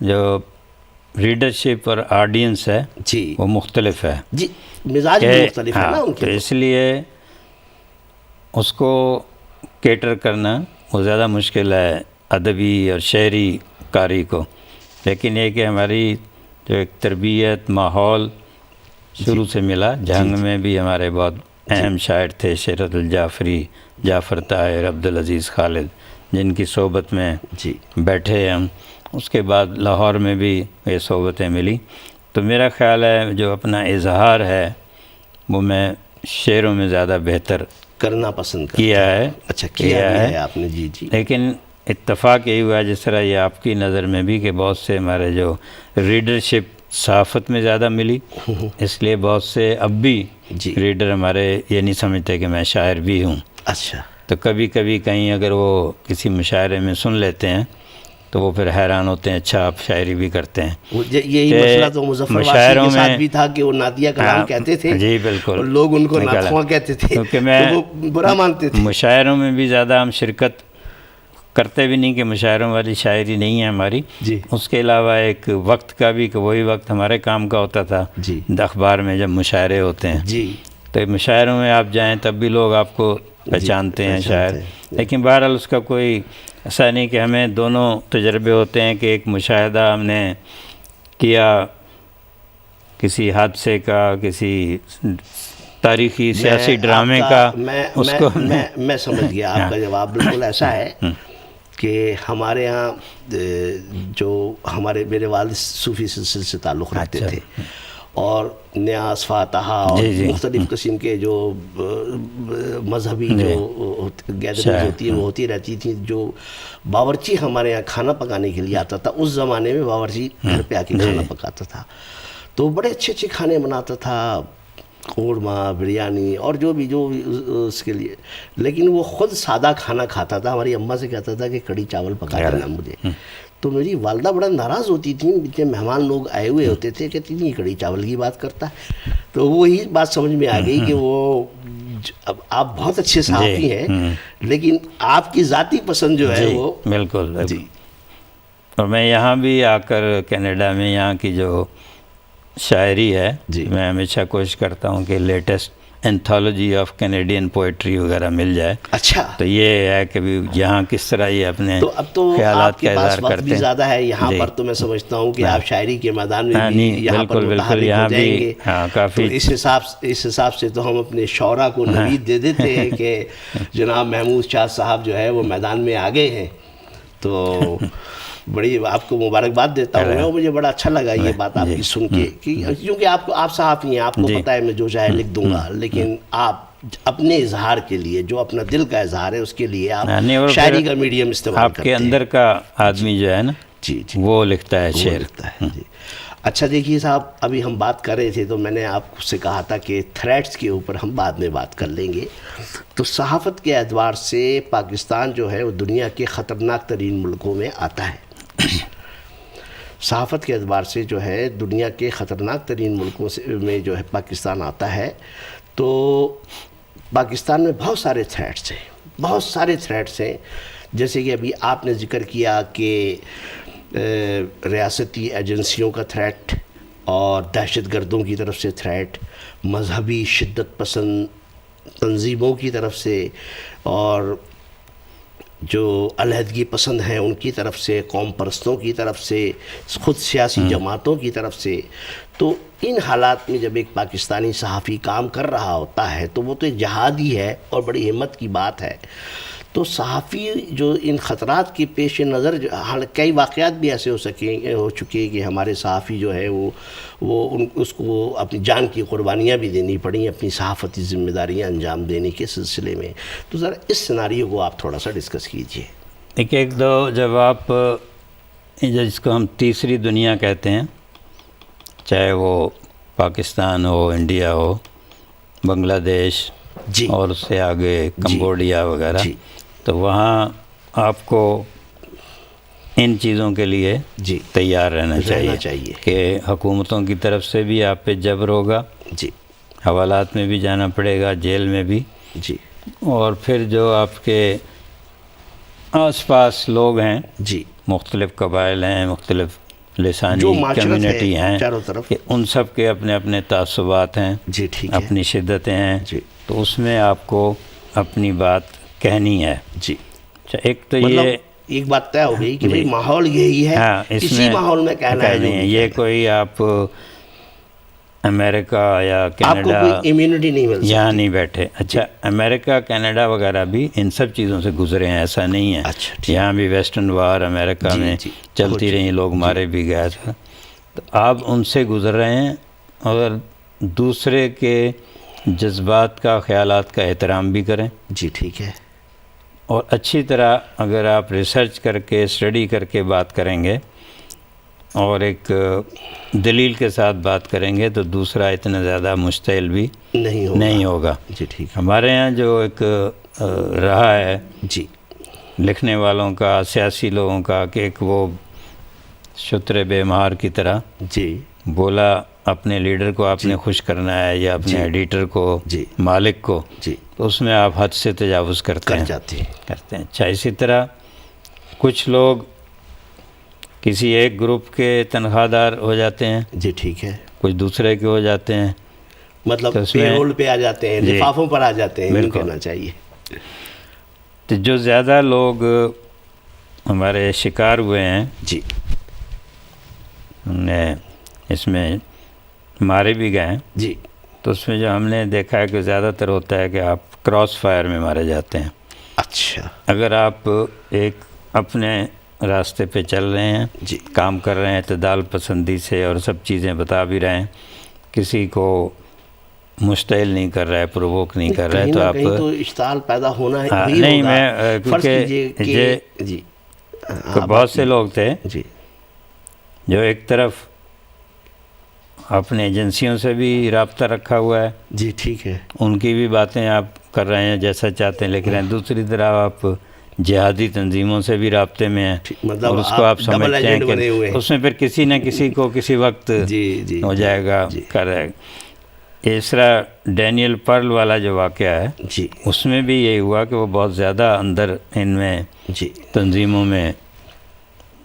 جو ریڈرشپ اور آڈینس ہے جی وہ مختلف ہے، جی، مزاج بھی مختلف ہے نا ان تو کے۔ اس لیے اس کو کیٹر کرنا وہ زیادہ مشکل ہے ادبی اور شعری کاری کو، لیکن یہ کہ ہماری جو ایک تربیت ماحول شروع سے ملا، جہنگ میں بھی ہمارے بہت اہم شاعر تھے، شیرت الجعفری، جعفر طاہر، عبدالعزیز خالد، جن کی صحبت میں جی بیٹھے ہم، اس کے بعد لاہور میں بھی یہ صحبتیں ملی، تو میرا خیال ہے جو اپنا اظہار ہے وہ میں شعروں میں زیادہ بہتر کرنا پسند کیا ہے۔ اچھا کیا بھی ہے آپ نے، جی جی۔ لیکن اتفاق یہی ہوا جس طرح یہ آپ کی نظر میں بھی کہ بہت سے ہمارے جو ریڈرشپ صحافت میں زیادہ ملی، اس لیے بہت سے اب بھی جی ریڈر ہمارے یہ نہیں سمجھتے کہ میں شاعر بھی ہوں، اچھا تو کبھی کبھی کہیں اگر وہ کسی مشاعرے میں سن لیتے ہیں تو وہ پھر حیران ہوتے ہیں، اچھا آپ شاعری بھی کرتے ہیں۔ یہی مسئلہ تو مظفر واسی کے ساتھ بھی تھا کہ وہ نعتیہ کلام کہتے تھے، جی بالکل، اور لوگ ان کو ناتخواں کہتے تھے، کیونکہ میں وہ برا مانتے تھے۔ مشاعروں میں بھی زیادہ ہم شرکت کرتے بھی نہیں کہ مشاعروں والی شاعری نہیں ہے ہماری، جی اس کے علاوہ ایک وقت کا بھی کہ وہی وقت ہمارے کام کا ہوتا تھا، جی اخبار میں جب مشاعرے ہوتے ہیں جی تو مشاعروں میں آپ جائیں تب بھی لوگ آپ کو پہچانتے ہیں شاعر، لیکن بہرحال اس کا کوئی ایسا نہیں کہ ہمیں دونوں تجربے ہوتے ہیں کہ ایک مشاہدہ ہم نے کیا کسی حادثے کا، کسی تاریخی سیاسی ڈرامے کا، اس کو میں سمجھ گیا آپ کا جواب بالکل ایسا ہے کہ ہمارے ہاں جو میرے والد صوفی سلسلے سے تعلق رکھتے تھے، اور نیاز، فاتحہ اور مختلف قسم کے جو مذہبی جو گیدرنگ ہوتی ہے وہ ہوتی رہتی تھی۔ جو باورچی ہمارے یہاں کھانا پکانے کے لیے آتا تھا، اس زمانے میں باورچی گھر پہ آ کے کھانا پکاتا تھا، تو بڑے اچھے اچھے کھانے بناتا تھا، قورمہ، بریانی اور جو بھی اس کے لیے، لیکن وہ خود سادہ کھانا کھاتا تھا۔ ہماری اماں سے کہتا تھا کہ کڑی چاول پکا دینا مجھے، تو میری والدہ بڑا ناراض ہوتی تھی، اتنے مہمان لوگ آئے ہوئے ہوتے تھے، کہتی تھی یہ کڑی چاول کی بات کرتا ہے۔ تو وہی بات سمجھ میں آ گئی کہ وہ اب آپ بہت اچھے صحافی ہیں، لیکن آپ کی ذاتی پسند جو ہے وہ بالکل جی۔ اور میں یہاں بھی آ کر کینیڈا میں یہاں کی جو شاعری ہے، میں ہمیشہ کوشش کرتا ہوں کہ لیٹسٹ اینتھالوجی آف کینیڈین پوئٹری وغیرہ مل جائے۔ اچھا، تو یہ ہے کہ یہاں کس طرح یہ اپنے خیالات کا اظہار کرتے ہیں۔ بھی زیادہ ہے یہاں پر، تو میں سمجھتا ہوں کہ آپ شاعری کے میدان میں بھی یہاں پر متحرک ہو جائیں گے۔ کافی اس حساب سے تو ہم اپنے شعراء کو نوید دے دیتے ہیں کہ جناب محمود شاہ صاحب جو ہے وہ میدان میں آگے ہیں، تو بڑی آپ کو مبارکباد دیتا ہوں۔ مجھے بڑا اچھا لگا یہ بات آپ کی سن کے، کیونکہ آپ صحافی ہیں، آپ کو پتہ ہے میں جو چاہے لکھ دوں گا، لیکن آپ اپنے اظہار کے لیے، جو اپنا دل کا اظہار ہے اس کے لیے آپ شاعری کا میڈیم استعمال کرتے ہیں۔ آپ کے اندر کا آدمی جو ہے نا جی جی وہ لکھتا ہے شعر۔ جی اچھا، دیکھیے صاحب، ابھی ہم بات کر رہے تھے تو میں نے آپ سے کہا تھا کہ تھریٹس کے اوپر ہم بعد میں بات کر لیں گے۔ تو صحافت کے اعتبار سے پاکستان جو ہے وہ دنیا کے خطرناک ترین ملکوں میں آتا ہے۔ صحافت کے اعتبار سے جو ہے دنیا کے خطرناک ترین ملکوں میں جو ہے پاکستان آتا ہے۔ تو پاکستان میں بہت سارے تھریٹس ہیں، جیسے کہ ابھی آپ نے ذکر کیا کہ ریاستی ایجنسیوں کا تھریٹ، اور دہشت گردوں کی طرف سے تھریٹ، مذہبی شدت پسند تنظیموں کی طرف سے، اور جو علیحدگی پسند ہیں ان کی طرف سے، قوم پرستوں کی طرف سے، خود سیاسی جماعتوں کی طرف سے۔ تو ان حالات میں جب ایک پاکستانی صحافی کام کر رہا ہوتا ہے تو وہ تو ایک جہاد ہی ہے اور بڑی ہمت کی بات ہے۔ تو صحافی جو ان خطرات کے پیش نظر، کئی واقعات بھی ایسے ہو چکے ہیں کہ ہمارے صحافی جو ہے اس کو اپنی جان کی قربانیاں بھی دینی پڑیں اپنی صحافتی ذمہ داریاں انجام دینے کے سلسلے میں۔ تو ذرا اس سیناریو کو آپ تھوڑا سا ڈسکس کیجئے۔ ایک دو جب آپ جس کو ہم تیسری دنیا کہتے ہیں، چاہے وہ پاکستان ہو، انڈیا ہو، بنگلہ دیش، جی، اور اس سے آگے کمبوڈیا وغیرہ، تو وہاں آپ کو ان چیزوں کے لیے جی تیار رہنا چاہیے کہ حکومتوں کی طرف سے بھی آپ پہ جبر ہوگا، جی حوالات میں بھی جانا پڑے گا، جیل میں بھی، جی اور پھر جو آپ کے آس پاس لوگ ہیں، جی مختلف قبائل ہیں، مختلف جو لسانی معاشرت کمیونٹی ہے ہیں، چاروں طرف، کہ ان سب کے اپنے اپنے تعصبات ہیں، جی ٹھیک ہے، اپنی شدتیں ہیں، جی تو اس میں آپ کو اپنی بات کہنی ہے۔ جی اچھا، ایک تو مطلب یہ ایک بات طے ہو گئی کہ جی، بھئی ماحول یہی ہے، ہاں، اس کسی ماحول میں کہنا ہے جو کہنی بھی یہ کہنا ہے۔ کوئی آپ امریکہ یا آپ کو کینیڈا کوئی امیونٹی نہیں مل یہاں سکتی۔ نہیں بیٹھے۔ اچھا، امریکہ کینیڈا وغیرہ بھی ان سب چیزوں سے گزرے ہیں، ایسا نہیں ہے۔ اچھا ٹھیک، یہاں بھی ویسٹرن وار امریکہ جی میں جی چلتی رہی، لوگ مارے بھی گئے تھے، تو آپ ان سے گزر رہے ہیں، اور دوسرے کے جذبات کا، خیالات کا احترام بھی کریں، جی ٹھیک ہے، اور اچھی طرح اگر آپ ریسرچ کر کے، اسٹڈی کر کے بات کریں گے اور ایک دلیل کے ساتھ بات کریں گے، تو دوسرا اتنا زیادہ مشتعل بھی نہیں ہوگا۔ جی ٹھیک ہے، ہمارے ہاں جو ایک رہا ہے جی لکھنے والوں کا، سیاسی لوگوں کا، کہ ایک وہ شتر بے مہار کی طرح جی بولا اپنے لیڈر کو آپ نے خوش کرنا ہے، یا اپنے ایڈیٹر کو، جی مالک کو، جی تو اس میں آپ حد سے تجاوز کرتے کر جاتے ہیں، ہیں۔ اچھا، اسی طرح کچھ لوگ کسی ایک گروپ کے تنخواہ دار ہو جاتے ہیں، جی ٹھیک ہے، کچھ دوسرے کے ہو جاتے ہیں، مطلب تو اس پے میں رول پہ آ جاتے ہیں، جی، لفافوں پر آ جاتے ہیں، یوں بالکل۔ کہنا چاہیے۔ تو جو زیادہ لوگ ہمارے شکار ہوئے ہیں، جی ہم نے اس میں مارے بھی گئے ہیں، جی تو اس میں جو ہم نے دیکھا ہے کہ زیادہ تر ہوتا ہے کہ آپ کراس فائر میں مارے جاتے ہیں۔ اچھا، اگر آپ ایک اپنے راستے پہ چل رہے ہیں، جی کام کر رہے ہیں اعتدال پسندی سے، اور سب چیزیں بتا بھی رہے ہیں، کسی کو مشتعل نہیں کر رہا ہے، پرووک نہیں کر رہا ہے، کہیں تو نہ آپ کہیں تو اشتعال پیدا ہونا ہی نہیں، ہوگا۔ میں فرض کیونکہ کیجئے کہ جی بہت سے لوگ تھے جی جو ایک طرف اپنے ایجنسیوں سے بھی رابطہ رکھا ہوا ہے، جی ٹھیک ہے، ان کی بھی باتیں آپ کر رہے ہیں جیسا چاہتے ہیں، لکھ رہے ہیں، دوسری طرف آپ جہادی تنظیموں سے بھی رابطے میں ہیں، مطلب اور اس کو آپ ڈبل سمجھتے ہیں ایجنٹ بنے ہوئے کہ ہیں۔ اس میں پھر کسی نہ کسی کو کسی وقت جی جی ہو جائے گا، جی کر رہے گا۔ اس طرح ڈینیل پرل والا جو واقعہ ہے، جی اس میں بھی یہی ہوا کہ وہ بہت زیادہ اندر ان میں جی تنظیموں میں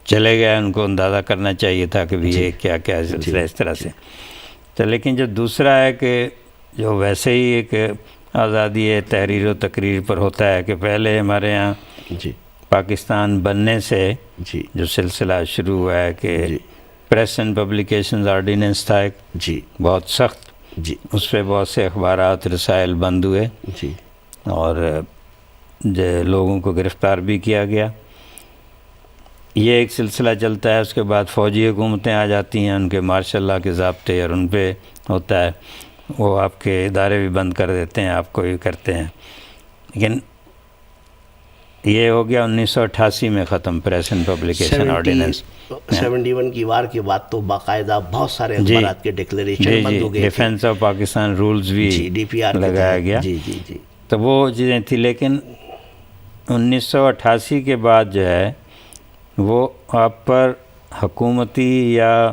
چلے گئے، ان کو اندازہ کرنا چاہیے تھا کہ بھی یہ کیا کیا سلسلہ اس طرح سے۔ تو لیکن جو دوسرا ہے کہ جو ویسے ہی ایک آزادی تحریر و تقریر پر ہوتا ہے، کہ پہلے ہمارے ہاں جی پاکستان بننے سے جی جو سلسلہ شروع ہوا ہے کہ پریس اینڈ پبلیکیشنز آرڈیننس تھا ایک جی بہت سخت، جی اس پہ بہت سے اخبارات، رسائل بند ہوئے، جی اور لوگوں کو گرفتار بھی کیا گیا۔ یہ ایک سلسلہ چلتا ہے، اس کے بعد فوجی حکومتیں آ جاتی ہیں، ان کے مارشل لا کے ضابطے، اور ان پہ ہوتا ہے، وہ آپ کے ادارے بھی بند کر دیتے ہیں، آپ کو بھی کرتے ہیں۔ لیکن یہ ہو گیا 1988 میں ختم، پریس اینڈ پبلیکیشن آرڈیننس۔ 71 کی وار کے بعد تو باقاعدہ بہت سارے اخبارات کے ڈکلیریشن بند ہو گئے تھے، ڈیفینس آف پاکستان رولز بھی جی ڈی پی آر لگایا گیا، جی جی جی تو وہ چیزیں تھیں۔ لیکن 1988 کے بعد جو ہے وہ آپ پر حکومتی یا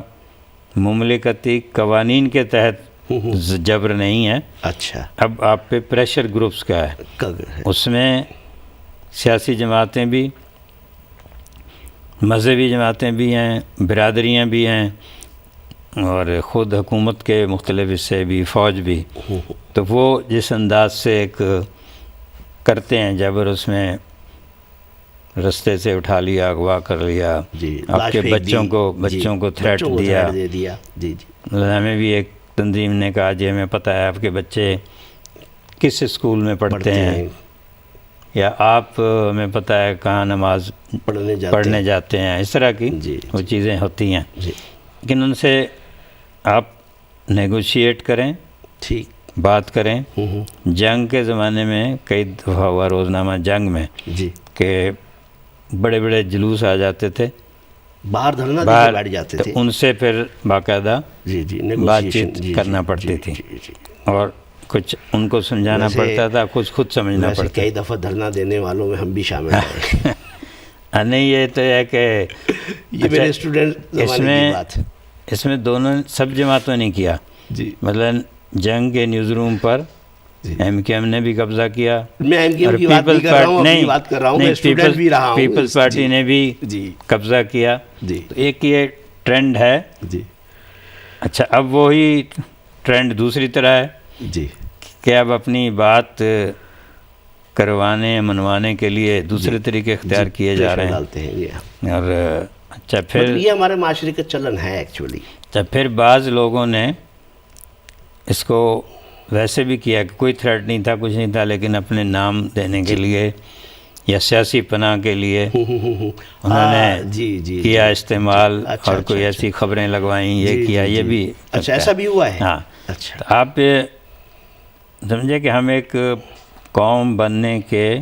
مملکتی قوانین کے تحت جبر نہیں ہے، اچھا اب آپ پہ پریشر گروپس کا ہے۔ ہے، اس میں سیاسی جماعتیں بھی، مذہبی جماعتیں بھی ہیں، برادریاں بھی ہیں، اور خود حکومت کے مختلف حصے بھی، فوج بھی، تو وہ جس انداز سے ایک کرتے ہیں جبر، اس میں رستے سے اٹھا لیا، اغوا کر لیا، جی آپ کے بچوں کو تھریٹ دیا۔ دے دیا، جی جی ہمیں بھی ایک تنظیم نے کہا جی ہمیں پتہ ہے آپ کے بچے کس اسکول میں پڑھتے ہیں، یا آپ ہمیں پتہ ہے کہاں نماز پڑھنے جاتے ہیں، اس طرح کی وہ چیزیں ہوتی ہیں۔ لیکن ان سے آپ نیگوشیٹ کریں، ٹھیک بات کریں۔ جنگ کے زمانے میں کئی دفعہ ہوا روزنامہ جنگ میں جی کہ بڑے بڑے جلوس آ جاتے تھے باہر دھرنا دے کے بیٹھ جاتے تھے، تو ان سے پھر باقاعدہ بات چیت کرنا پڑتی تھی، اور کچھ ان کو سمجھانا پڑتا تھا، کچھ خود سمجھنا پڑتا۔ کئی دفعہ دھرنا دینے والوں میں ہم بھی شامل ہیں۔ نہیں یہ تو ہے کہ یہ میرے اسٹوڈنٹ زمانے کی بات ہے. اس میں دونوں سب جماعتوں نے کیا. جی مثلاً جنگ کے نیوز روم پر ایم کیو ایم نے بھی قبضہ کیا. میں ایم کیو ایم کی بات نہیں کر رہا ہوں، اپنی بات کر رہا ہوں، میں اسٹوڈنٹ بھی رہا ہوں. پیپلز پارٹی نے بھی قبضہ کیا. جی تو ایک یہ ٹرینڈ ہے. جی اچھا اب وہی ٹرینڈ دوسری طرح ہے جی کہ اب اپنی بات کروانے منوانے کے لیے دوسرے طریقے اختیار کیے جا رہے ڈالتے ہیں یہ. اور اچھا پھر یہ ہمارے معاشرے کا چلن ہے ایکچولی. جب پھر بعض لوگوں نے اس کو ویسے بھی کیا کہ کوئی تھریٹ نہیں تھا، کچھ نہیں تھا، لیکن اپنے نام دینے کے لیے یا سیاسی پناہ کے لیے انہوں نے کیا استعمال، اور کوئی ایسی خبریں لگوائیں، یہ کیا، یہ بھی. اچھا ایسا بھی ہوا ہے. ہاں. اچھا آپ سمجھے کہ ہم ایک قوم بننے کے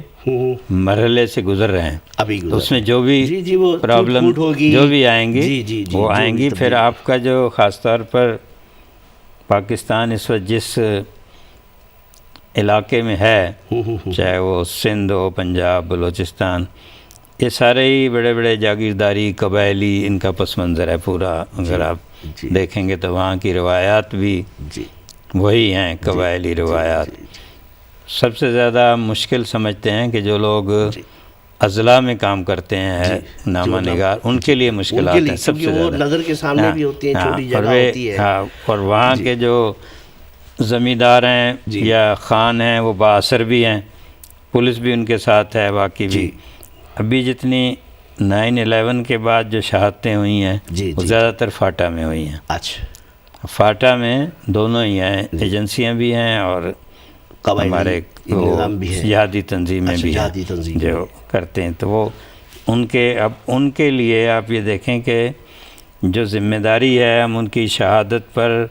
مرحلے سے گزر رہے ہیں. ابھی اس میں جو بھی پرابلم جو بھی آئیں گی وہ آئیں گی. پھر آپ کا جو خاص طور پر پاکستان اس وقت جس علاقے میں ہے، چاہے وہ سندھ ہو، پنجاب، بلوچستان، یہ سارے ہی بڑے بڑے جاگیرداری قبائلی ان کا پس منظر ہے پورا. اگر آپ دیکھیں گے تو وہاں کی روایات بھی وہی ہیں، قبائلی روایات. سب سے زیادہ مشکل سمجھتے ہیں کہ جو لوگ اضلاع میں کام کرتے ہیں نامہ نگار، ان کے لیے مشکلات ہیں سب سے زیادہ. نظر کے سامنے بھی ہوتی ہیں، چھوٹی جگہ ہوتی ہے. اور وہاں کے جو زمیندار ہیں یا خان ہیں وہ بااثر بھی ہیں، پولیس بھی ان کے ساتھ ہے، باقی بھی. ابھی جتنی 9/11 کے بعد جو شہادتیں ہوئی ہیں وہ زیادہ تر فاٹا میں ہوئی ہیں. اچھا فاٹا میں دونوں ہی ہیں، ایجنسیاں بھی ہیں اور ہمارے جہادی تنظیمیں بھی ہیں جو کرتے ہیں. تو وہ ان کے لیے آپ یہ دیکھیں کہ جو ذمہ داری ہے، ہم ان کی شہادت پر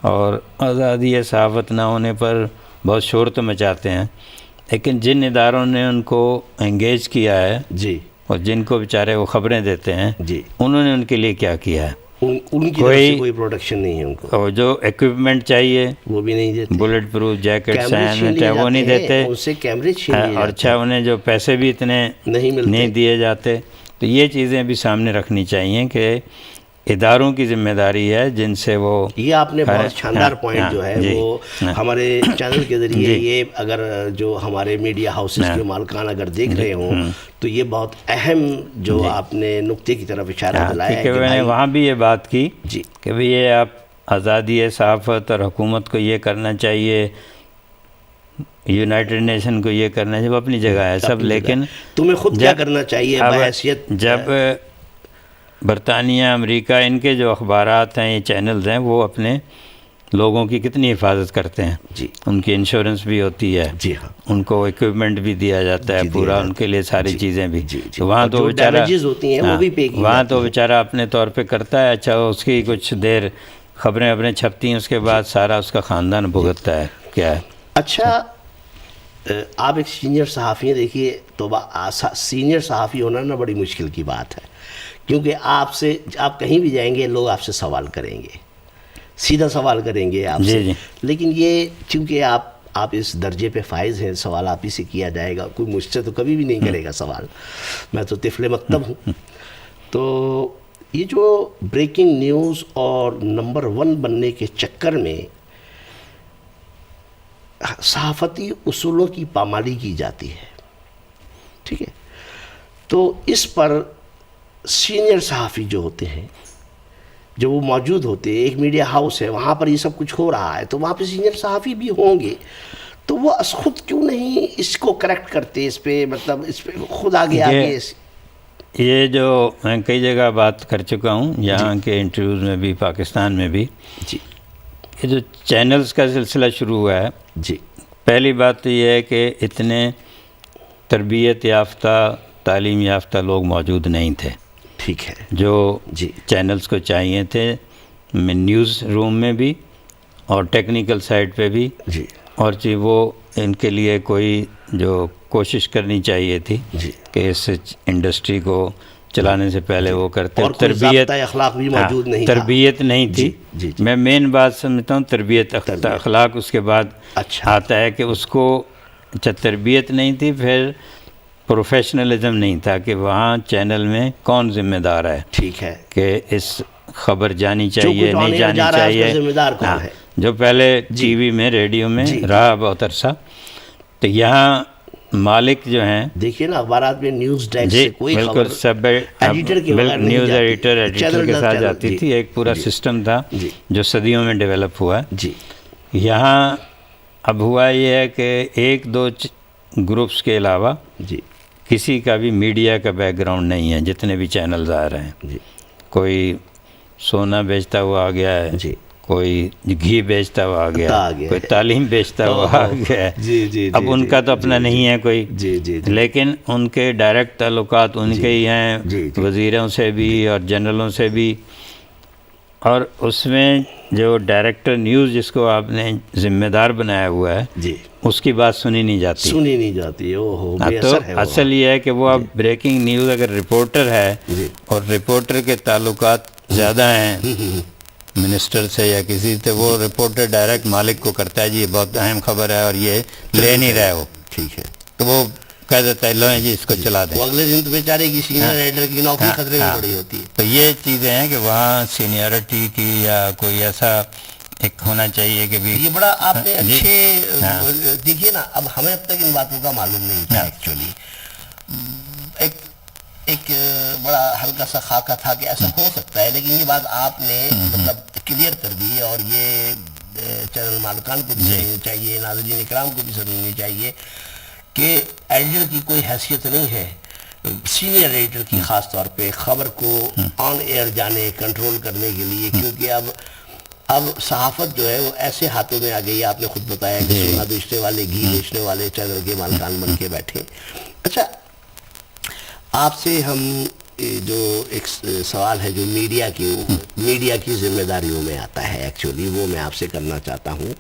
اور آزادی صحافت نہ ہونے پر بہت شور تو مچاتے ہیں، لیکن جن اداروں نے ان کو انگیج کیا ہے اور جن کو بیچارے وہ خبریں دیتے ہیں، انہوں نے ان کے لیے کیا کیا ہے؟ ان کی طرف سے کوئی پروڈکشن نہیں ہے ان کو. اور جو ایکوپمنٹ چاہیے وہ بھی نہیں دیتے، بلٹ پروف جیکٹس ہیں وہ نہیں دیتے، ان سے کیمرے چھین لیے جاتے ہیں. اور اچھا انہیں جو پیسے بھی اتنے نہیں دیے جاتے. تو یہ چیزیں بھی سامنے رکھنی چاہیے کہ اداروں کی ذمہ داری ہے جن سے وہ. یہ آپ نے بہت شاندار پوائنٹ جو ہے وہ ہمارے چینل کے ذریعے یہ اگر جو ہمارے میڈیا ہاؤسز کے مالکان اگر دیکھ رہے ہوں تو یہ بہت اہم جو آپ نے نقطے کی طرف اشارہ دلایا ہے. میں نے وہاں بھی یہ بات کی کہ بھئی یہ آپ آزادی صحافت اور حکومت کو یہ کرنا چاہیے، یونائٹڈ نیشن کو یہ کرنا چاہیے، وہ اپنی جگہ ہے سب، لیکن تمہیں خود کیا کرنا چاہیے بحیثیت. جب برطانیہ، امریکہ، ان کے جو اخبارات ہیں، یہ چینلز ہیں، وہ اپنے لوگوں کی کتنی حفاظت کرتے ہیں. ان کی انشورنس بھی ہوتی ہے، ان کو ایکوپمنٹ بھی دیا جاتا ہے پورا، ان کے لیے ساری چیزیں بھی. وہاں تو بیچارہ اپنے طور پہ کرتا ہے. اچھا اس کی کچھ دیر خبریں اپنے چھپتی ہیں، اس کے بعد سارا اس کا خاندان بھگتتا ہے. کیا ہے؟ اچھا آپ ایک سینئر صحافی ہیں، دیکھیے تو سینئر صحافی ہونا نا بڑی مشکل کی بات ہے، کیونکہ آپ کہیں بھی جائیں گے لوگ آپ سے سوال کریں گے، سیدھا سوال کریں گے آپ سے. لیکن یہ چونکہ آپ اس درجے پہ فائز ہیں، سوال آپ ہی سے کیا جائے گا، کوئی مجھ سے تو کبھی بھی نہیں کرے گا سوال. میں تو طفل مکتب ہوں. تو یہ جو بریکنگ نیوز اور نمبر 1 بننے کے چکر میں صحافتی اصولوں کی پامالی کی جاتی ہے، ٹھیک ہے، تو اس پر سینئر صحافی جو ہوتے ہیں، جو وہ موجود ہوتے ہیں، ایک میڈیا ہاؤس ہے وہاں پر یہ سب کچھ ہو رہا ہے، تو وہاں پہ سینئر صحافی بھی ہوں گے، تو وہ از خود کیوں نہیں اس کو کریکٹ کرتے، اس پہ مطلب اس پہ خود آگے. یہ جو میں کئی جگہ بات کر چکا ہوں یہاں کے انٹرویوز میں بھی، پاکستان میں بھی، یہ جو چینلز کا سلسلہ شروع ہوا ہے، پہلی بات تو یہ ہے کہ اتنے تربیت یافتہ، تعلیم یافتہ لوگ موجود نہیں تھے، ٹھیک ہے، جو چینلز کو چاہیے تھے نیوز روم میں بھی اور ٹیکنیکل سائٹ پہ بھی. اور وہ ان کے لیے کوئی جو کوشش کرنی چاہیے تھی کہ اس انڈسٹری کو چلانے سے پہلے وہ کرتے. تربیت نہیں تھی. میں مین بات سمجھتا ہوں تربیت اخلاق اس کے بعد آتا ہے کہ اس کو تربیت نہیں تھی. پھر پروفیشنلزم نہیں تھا کہ وہاں چینل میں کون ذمہ دار ہے ٹھیک ہے، کہ اس خبر جانی چاہیے کچھ نہیں آنے جانی جا رہا ہے اس کا چاہیے. ذمہ دار کون ہاں، ہے؟ جو پہلے ٹی وی میں ریڈیو میں جی. رہا بہت عرصہ. تو یہاں مالک جو ہیں دیکھیے نا اخبارات میں نیوز ڈیسک جی سے کوئی بالکل خبر سب ایڈیٹر کے بغیر نہیں نیوز جاتی. ایڈیٹر چینل کے در ساتھ چینل، جاتی جی. تھی. ایک پورا جی. سسٹم تھا جی جو صدیوں میں ڈیولپ ہوا ہے. جی یہاں اب ہوا یہ ہے کہ ایک دو گروپس کے علاوہ جی کسی کا بھی میڈیا کا بیک گراؤنڈ نہیں ہے. جتنے بھی چینلز آ رہے ہیں، جی کوئی سونا بیچتا ہوا آ گیا ہے، جی کوئی گھی بیچتا ہوا آ گیا آ ہے، گیا کوئی ہے. تعلیم بیچتا ہوا آ گیا ہے. جی جی اب ان کا تو اپنا نہیں ہے کوئی، جی جی جی لیکن ان کے ڈائریکٹ تعلقات ان کے ہی ہیں جی جی. وزیروں سے بھی اور جنرلوں سے بھی. اور اس میں جو ڈائریکٹر نیوز جس کو آپ نے ذمہ دار بنایا ہوا ہے، جی اس کی بات سنی نہیں جاتی. سنی نہیں جاتی. او ہو بے تو اثر ہے وہ. اصل یہ ہے کہ وہ اب بریکنگ نیوز اگر رپورٹر ہے جی اور رپورٹر کے تعلقات زیادہ ہیں منسٹر سے یا کسی سے، وہ رپورٹر ڈائریکٹ مالک کو کرتا ہے جی یہ بہت اہم خبر ہے اور یہ لے نہیں رہے وہ، ٹھیک ہے. تو وہ کہہ دیتا ہے لو جی اس کو چلا دیں. وہ اگلے دن تو بیچارے کی سینئر ایڈیٹر کی نوکری خطرے میں ہاں. پڑی ہوتی ہے. تو یہ چیزیں ہیں کہ وہاں سینئرٹی کی یا کوئی ایسا ایک ہونا چاہیے کہ بھی یہ بڑا آپ نے اچھے دیکھیے نا. اب ہمیں اب تک ان باتوں کا معلوم نہیں تھا ایکچولی. ایک بڑا ہلکا سا خاکہ تھا کہ ایسا ہو سکتا ہے، لیکن یہ بات آپ نے مطلب کلیئر کر دی. اور یہ چینل مالکان کو بھی سمجھنی چاہیے، ناظرین اکرام کو بھی سمجھنی چاہیے کہ ایڈیٹر کی کوئی حیثیت نہیں ہے، سینئر ایڈیٹر کی خاص طور پہ خبر کو آن ایئر جانے کنٹرول کرنے کے لیے. کیونکہ اب صحافت جو ہے وہ ایسے ہاتھوں میں آ گئی ہے. آپ نے خود بتایا کہ سونا بیچنے والے، گھی بیچنے والے چینل کے مالکان بن کے بیٹھے. اچھا، آپ سے ہم جو ایک سوال ہے جو میڈیا کی ذمہ داریوں میں آتا ہے ایکچولی، وہ میں آپ سے کرنا چاہتا ہوں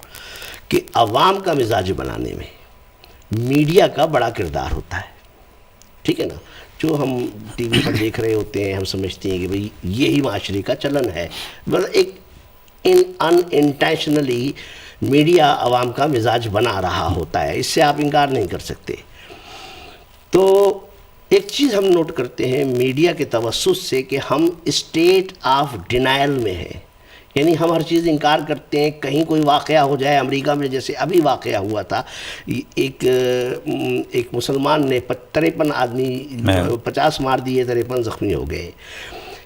کہ عوام کا مزاج بنانے میں میڈیا کا بڑا کردار ہوتا ہے. ٹھیک ہے نا. جو ہم ٹی وی پر دیکھ رہے ہوتے ہیں، ہم سمجھتے ہیں کہ بھئی یہی معاشرے کا چلن ہے، بس ایک ان انٹینشنلی میڈیا عوام کا مزاج بنا رہا ہوتا ہے. اس سے آپ انکار نہیں کر سکتے. تو ایک چیز ہم نوٹ کرتے ہیں میڈیا کے توسط سے کہ ہم اسٹیٹ آف ڈینائل میں ہیں. یعنی ہم ہر چیز انکار کرتے ہیں. کہیں کوئی واقعہ ہو جائے، امریکہ میں جیسے ابھی واقعہ ہوا تھا، ایک مسلمان نے 53 آدمی 50 مار دیے، 53 زخمی ہو گئے.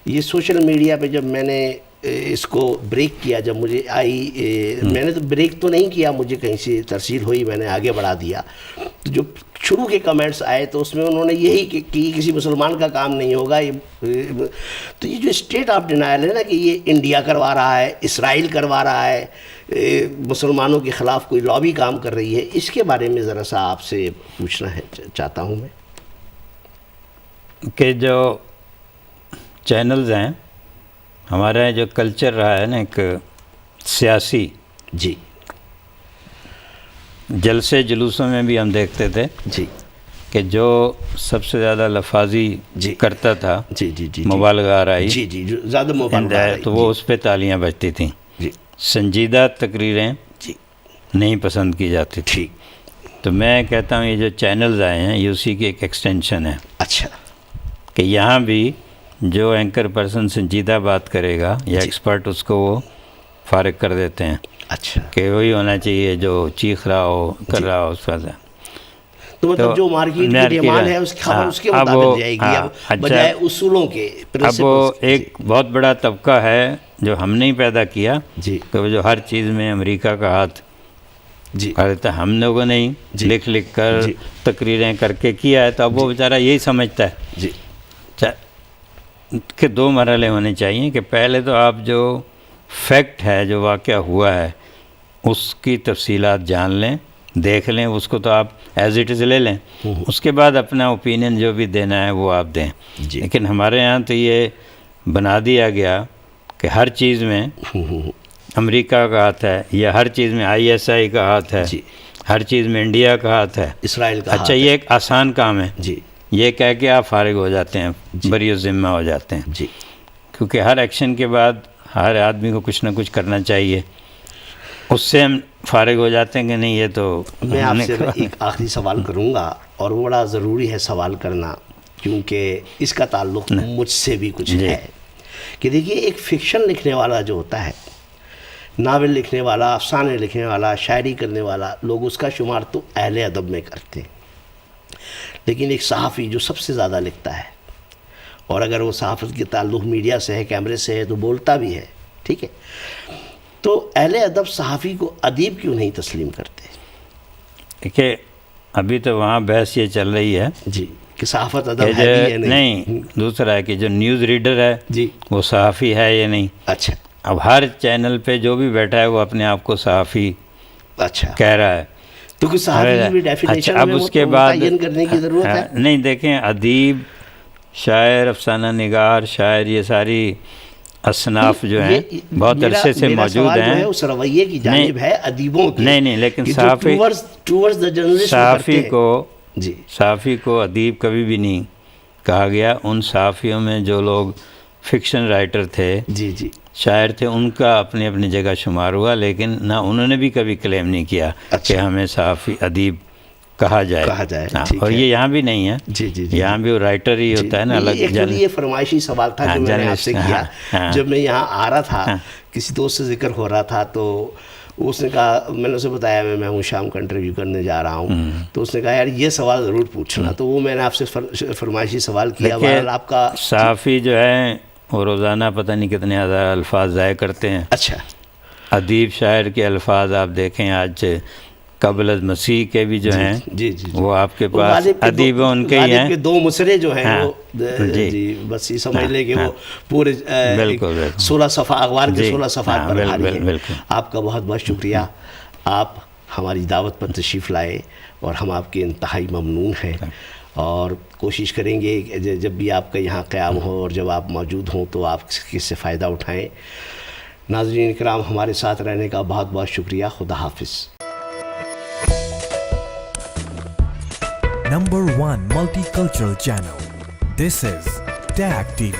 یہ سوشل میڈیا پہ جب میں نے اس کو بریک کیا، جب مجھے آئی، میں نے تو بریک تو نہیں کیا، مجھے کہیں سے ترسیل ہوئی، میں نے آگے بڑھا دیا. جو شروع کے کمنٹس آئے تو اس میں انہوں نے یہی کہ کسی مسلمان کا کام نہیں ہوگا. تو یہ جو اسٹیٹ آف ڈینائل ہے نا، کہ یہ انڈیا کروا رہا ہے، اسرائیل کروا رہا ہے، مسلمانوں کے خلاف کوئی لابی کام کر رہی ہے، اس کے بارے میں ذرا سا آپ سے پوچھنا ہے چاہتا ہوں میں کہ جو چینلز ہیں ہمارا جو کلچر رہا ہے نا ایک سیاسی، جی جلسے جلوسوں میں بھی ہم دیکھتے تھے جی کہ جو سب سے زیادہ لفاظی جی کرتا تھا، جی جی جی مبالغہ آرائی، جی جی جو زیادہ مبالغہ تو وہ اس پہ تالیاں بجتی تھیں. جی سنجیدہ تقریریں جی نہیں پسند کی جاتی تھی. ٹھیک. تو میں کہتا ہوں یہ جو چینلز آئے ہیں یہ اسی کی ایک ایکسٹینشن ہے اچھا. کہ یہاں بھی جو اینکر پرسن سنجیدہ بات کرے گا یا ایکسپرٹ، اس کو وہ فارغ کر دیتے ہیں. اچھا. کہ وہی ہونا چاہیے جو چیخ رہا ہو، کر رہا ہو. اس کا تو مطلب جو مارکیٹ کی ڈیمانڈ ہے اس کی خبر اس کے مطابق جائے گی، اب بجائے اصولوں کے. اب وہ ایک بہت بڑا طبقہ ہے جو ہم نے پیدا کیا، جی کہ وہ جو ہر چیز میں امریکہ کا ہاتھ جی کرتا ہے. ہم لوگوں نے لکھ لکھ کر تقریریں کر کے کیا ہے. تو اب وہ بیچارہ یہی سمجھتا ہے جی کہ دو مرحلے ہونے چاہیے کہ پہلے تو آپ جو فیکٹ ہے، جو واقعہ ہوا ہے، اس کی تفصیلات جان لیں، دیکھ لیں، اس کو تو آپ ایز اٹ از لے لیں. اس کے بعد اپنا اوپینین جو بھی دینا ہے وہ آپ دیں. لیکن ہمارے یہاں تو یہ بنا دیا گیا کہ ہر چیز میں امریکہ کا ہاتھ ہے، یا ہر چیز میں ISI کا ہاتھ ہے، ہر چیز میں انڈیا کا ہاتھ ہے، اسرائیل کا. اچھا یہ ایک آسان کام ہے، جی یہ کہہ کے آپ فارغ ہو جاتے ہیں، بری ذمہ ہو جاتے ہیں. جی کیونکہ ہر ایکشن کے بعد ہر آدمی کو کچھ نہ کچھ کرنا چاہیے. اس سے ہم فارغ ہو جاتے ہیں کہ نہیں یہ تو میں آپ سے ایک آخری سوال کروں گا، اور وہ بڑا ضروری ہے سوال کرنا، کیونکہ اس کا تعلق مجھ سے بھی کچھ ہے کہ دیکھیے ایک فکشن لکھنے والا جو ہوتا ہے، ناول لکھنے والا، افسانے لکھنے والا، شاعری کرنے والا، لوگ اس کا شمار تو اہل ادب میں کرتے ہیں، لیکن ایک صحافی جو سب سے زیادہ لکھتا ہے، اور اگر وہ صحافت کے تعلق میڈیا سے ہے، کیمرے سے ہے، تو بولتا بھی ہے، ٹھیک ہے، تو اہل ادب صحافی کو ادیب کیوں نہیں تسلیم کرتے؟ کہ ابھی تو وہاں بحث یہ چل رہی ہے جی کہ صحافت ادب ہے بھی یا نہیں، دوسرا ہے کہ جو نیوز ریڈر ہے جی وہ صحافی ہے یا نہیں۔ اچھا اب ہر چینل پہ جو بھی بیٹھا ہے وہ اپنے آپ کو صحافی اچھا کہہ رہا ہے، تو کچھ صحافی کی بھی ڈیفینیشن اب میں اس کے بعد متعین کرنے کی ضرورت ہے؟ نہیں، دیکھیں ادیب، شاعر، افسانہ نگار، شاعر، یہ ساری اصناف جو ہیں بہت عرصے سے موجود ہیں۔ اس رویے کی جانب ہے ادیبوں کی، نہیں لیکن صحافی کو ادیب کبھی بھی نہیں کہا گیا۔ ان صحافیوں میں جو لوگ فکشن رائٹر تھے، جی جی شاعر تھے، ان کا اپنی اپنی جگہ شمار ہوا، لیکن نہ انہوں نے بھی کبھی کلیم نہیں کیا کہ ہمیں صحافی ادیب کہا جائے۔ اور یہ یہاں بھی نہیں ہے، جی جی یہاں بھی وہ رائٹر ہی ہوتا ہے نا الگ۔ یہ فرمائشی سوال تھا جو میں نے آپ سے کیا جب میں یہاں آ رہا تھا، کسی دوست سے ذکر ہو رہا تھا، تو اس نے کہا، میں نے اسے بتایا میں ہوں شام کا انٹرویو کرنے جا رہا ہوں، تو اس نے کہا یار یہ سوال ضرور پوچھنا، تو وہ میں نے آپ سے فرمائشی سوال کیا۔ آپ کا صحافی جو ہے وہ روزانہ پتہ نہیں کتنے ہزار الفاظ ضائع کرتے ہیں۔ اچھا، ادیب شاعر کے الفاظ آپ دیکھیں آج قبل از مسیح کے بھی جو ہیں وہ آپ کے پاس ادیب ان کے ہی ہیں۔ دو مصرے جو ہیں وہ جی بس یہ سمجھ لیں کہ وہ پورے 16 صفحہ اخبار کے 16 صفحات پر بھاری ہیں۔ آپ کا بہت بہت شکریہ، آپ ہماری دعوت پر تشریف لائے اور ہم آپ کے انتہائی ممنون ہیں، اور کوشش کریں گے جب بھی آپ کا یہاں قیام ہو اور جب آپ موجود ہوں تو آپ اس سے فائدہ اٹھائیں۔ ناظرین کرام، ہمارے ساتھ رہنے کا بہت بہت شکریہ۔ خدا حافظ۔ Number 1 multicultural channel. This is TAG TV.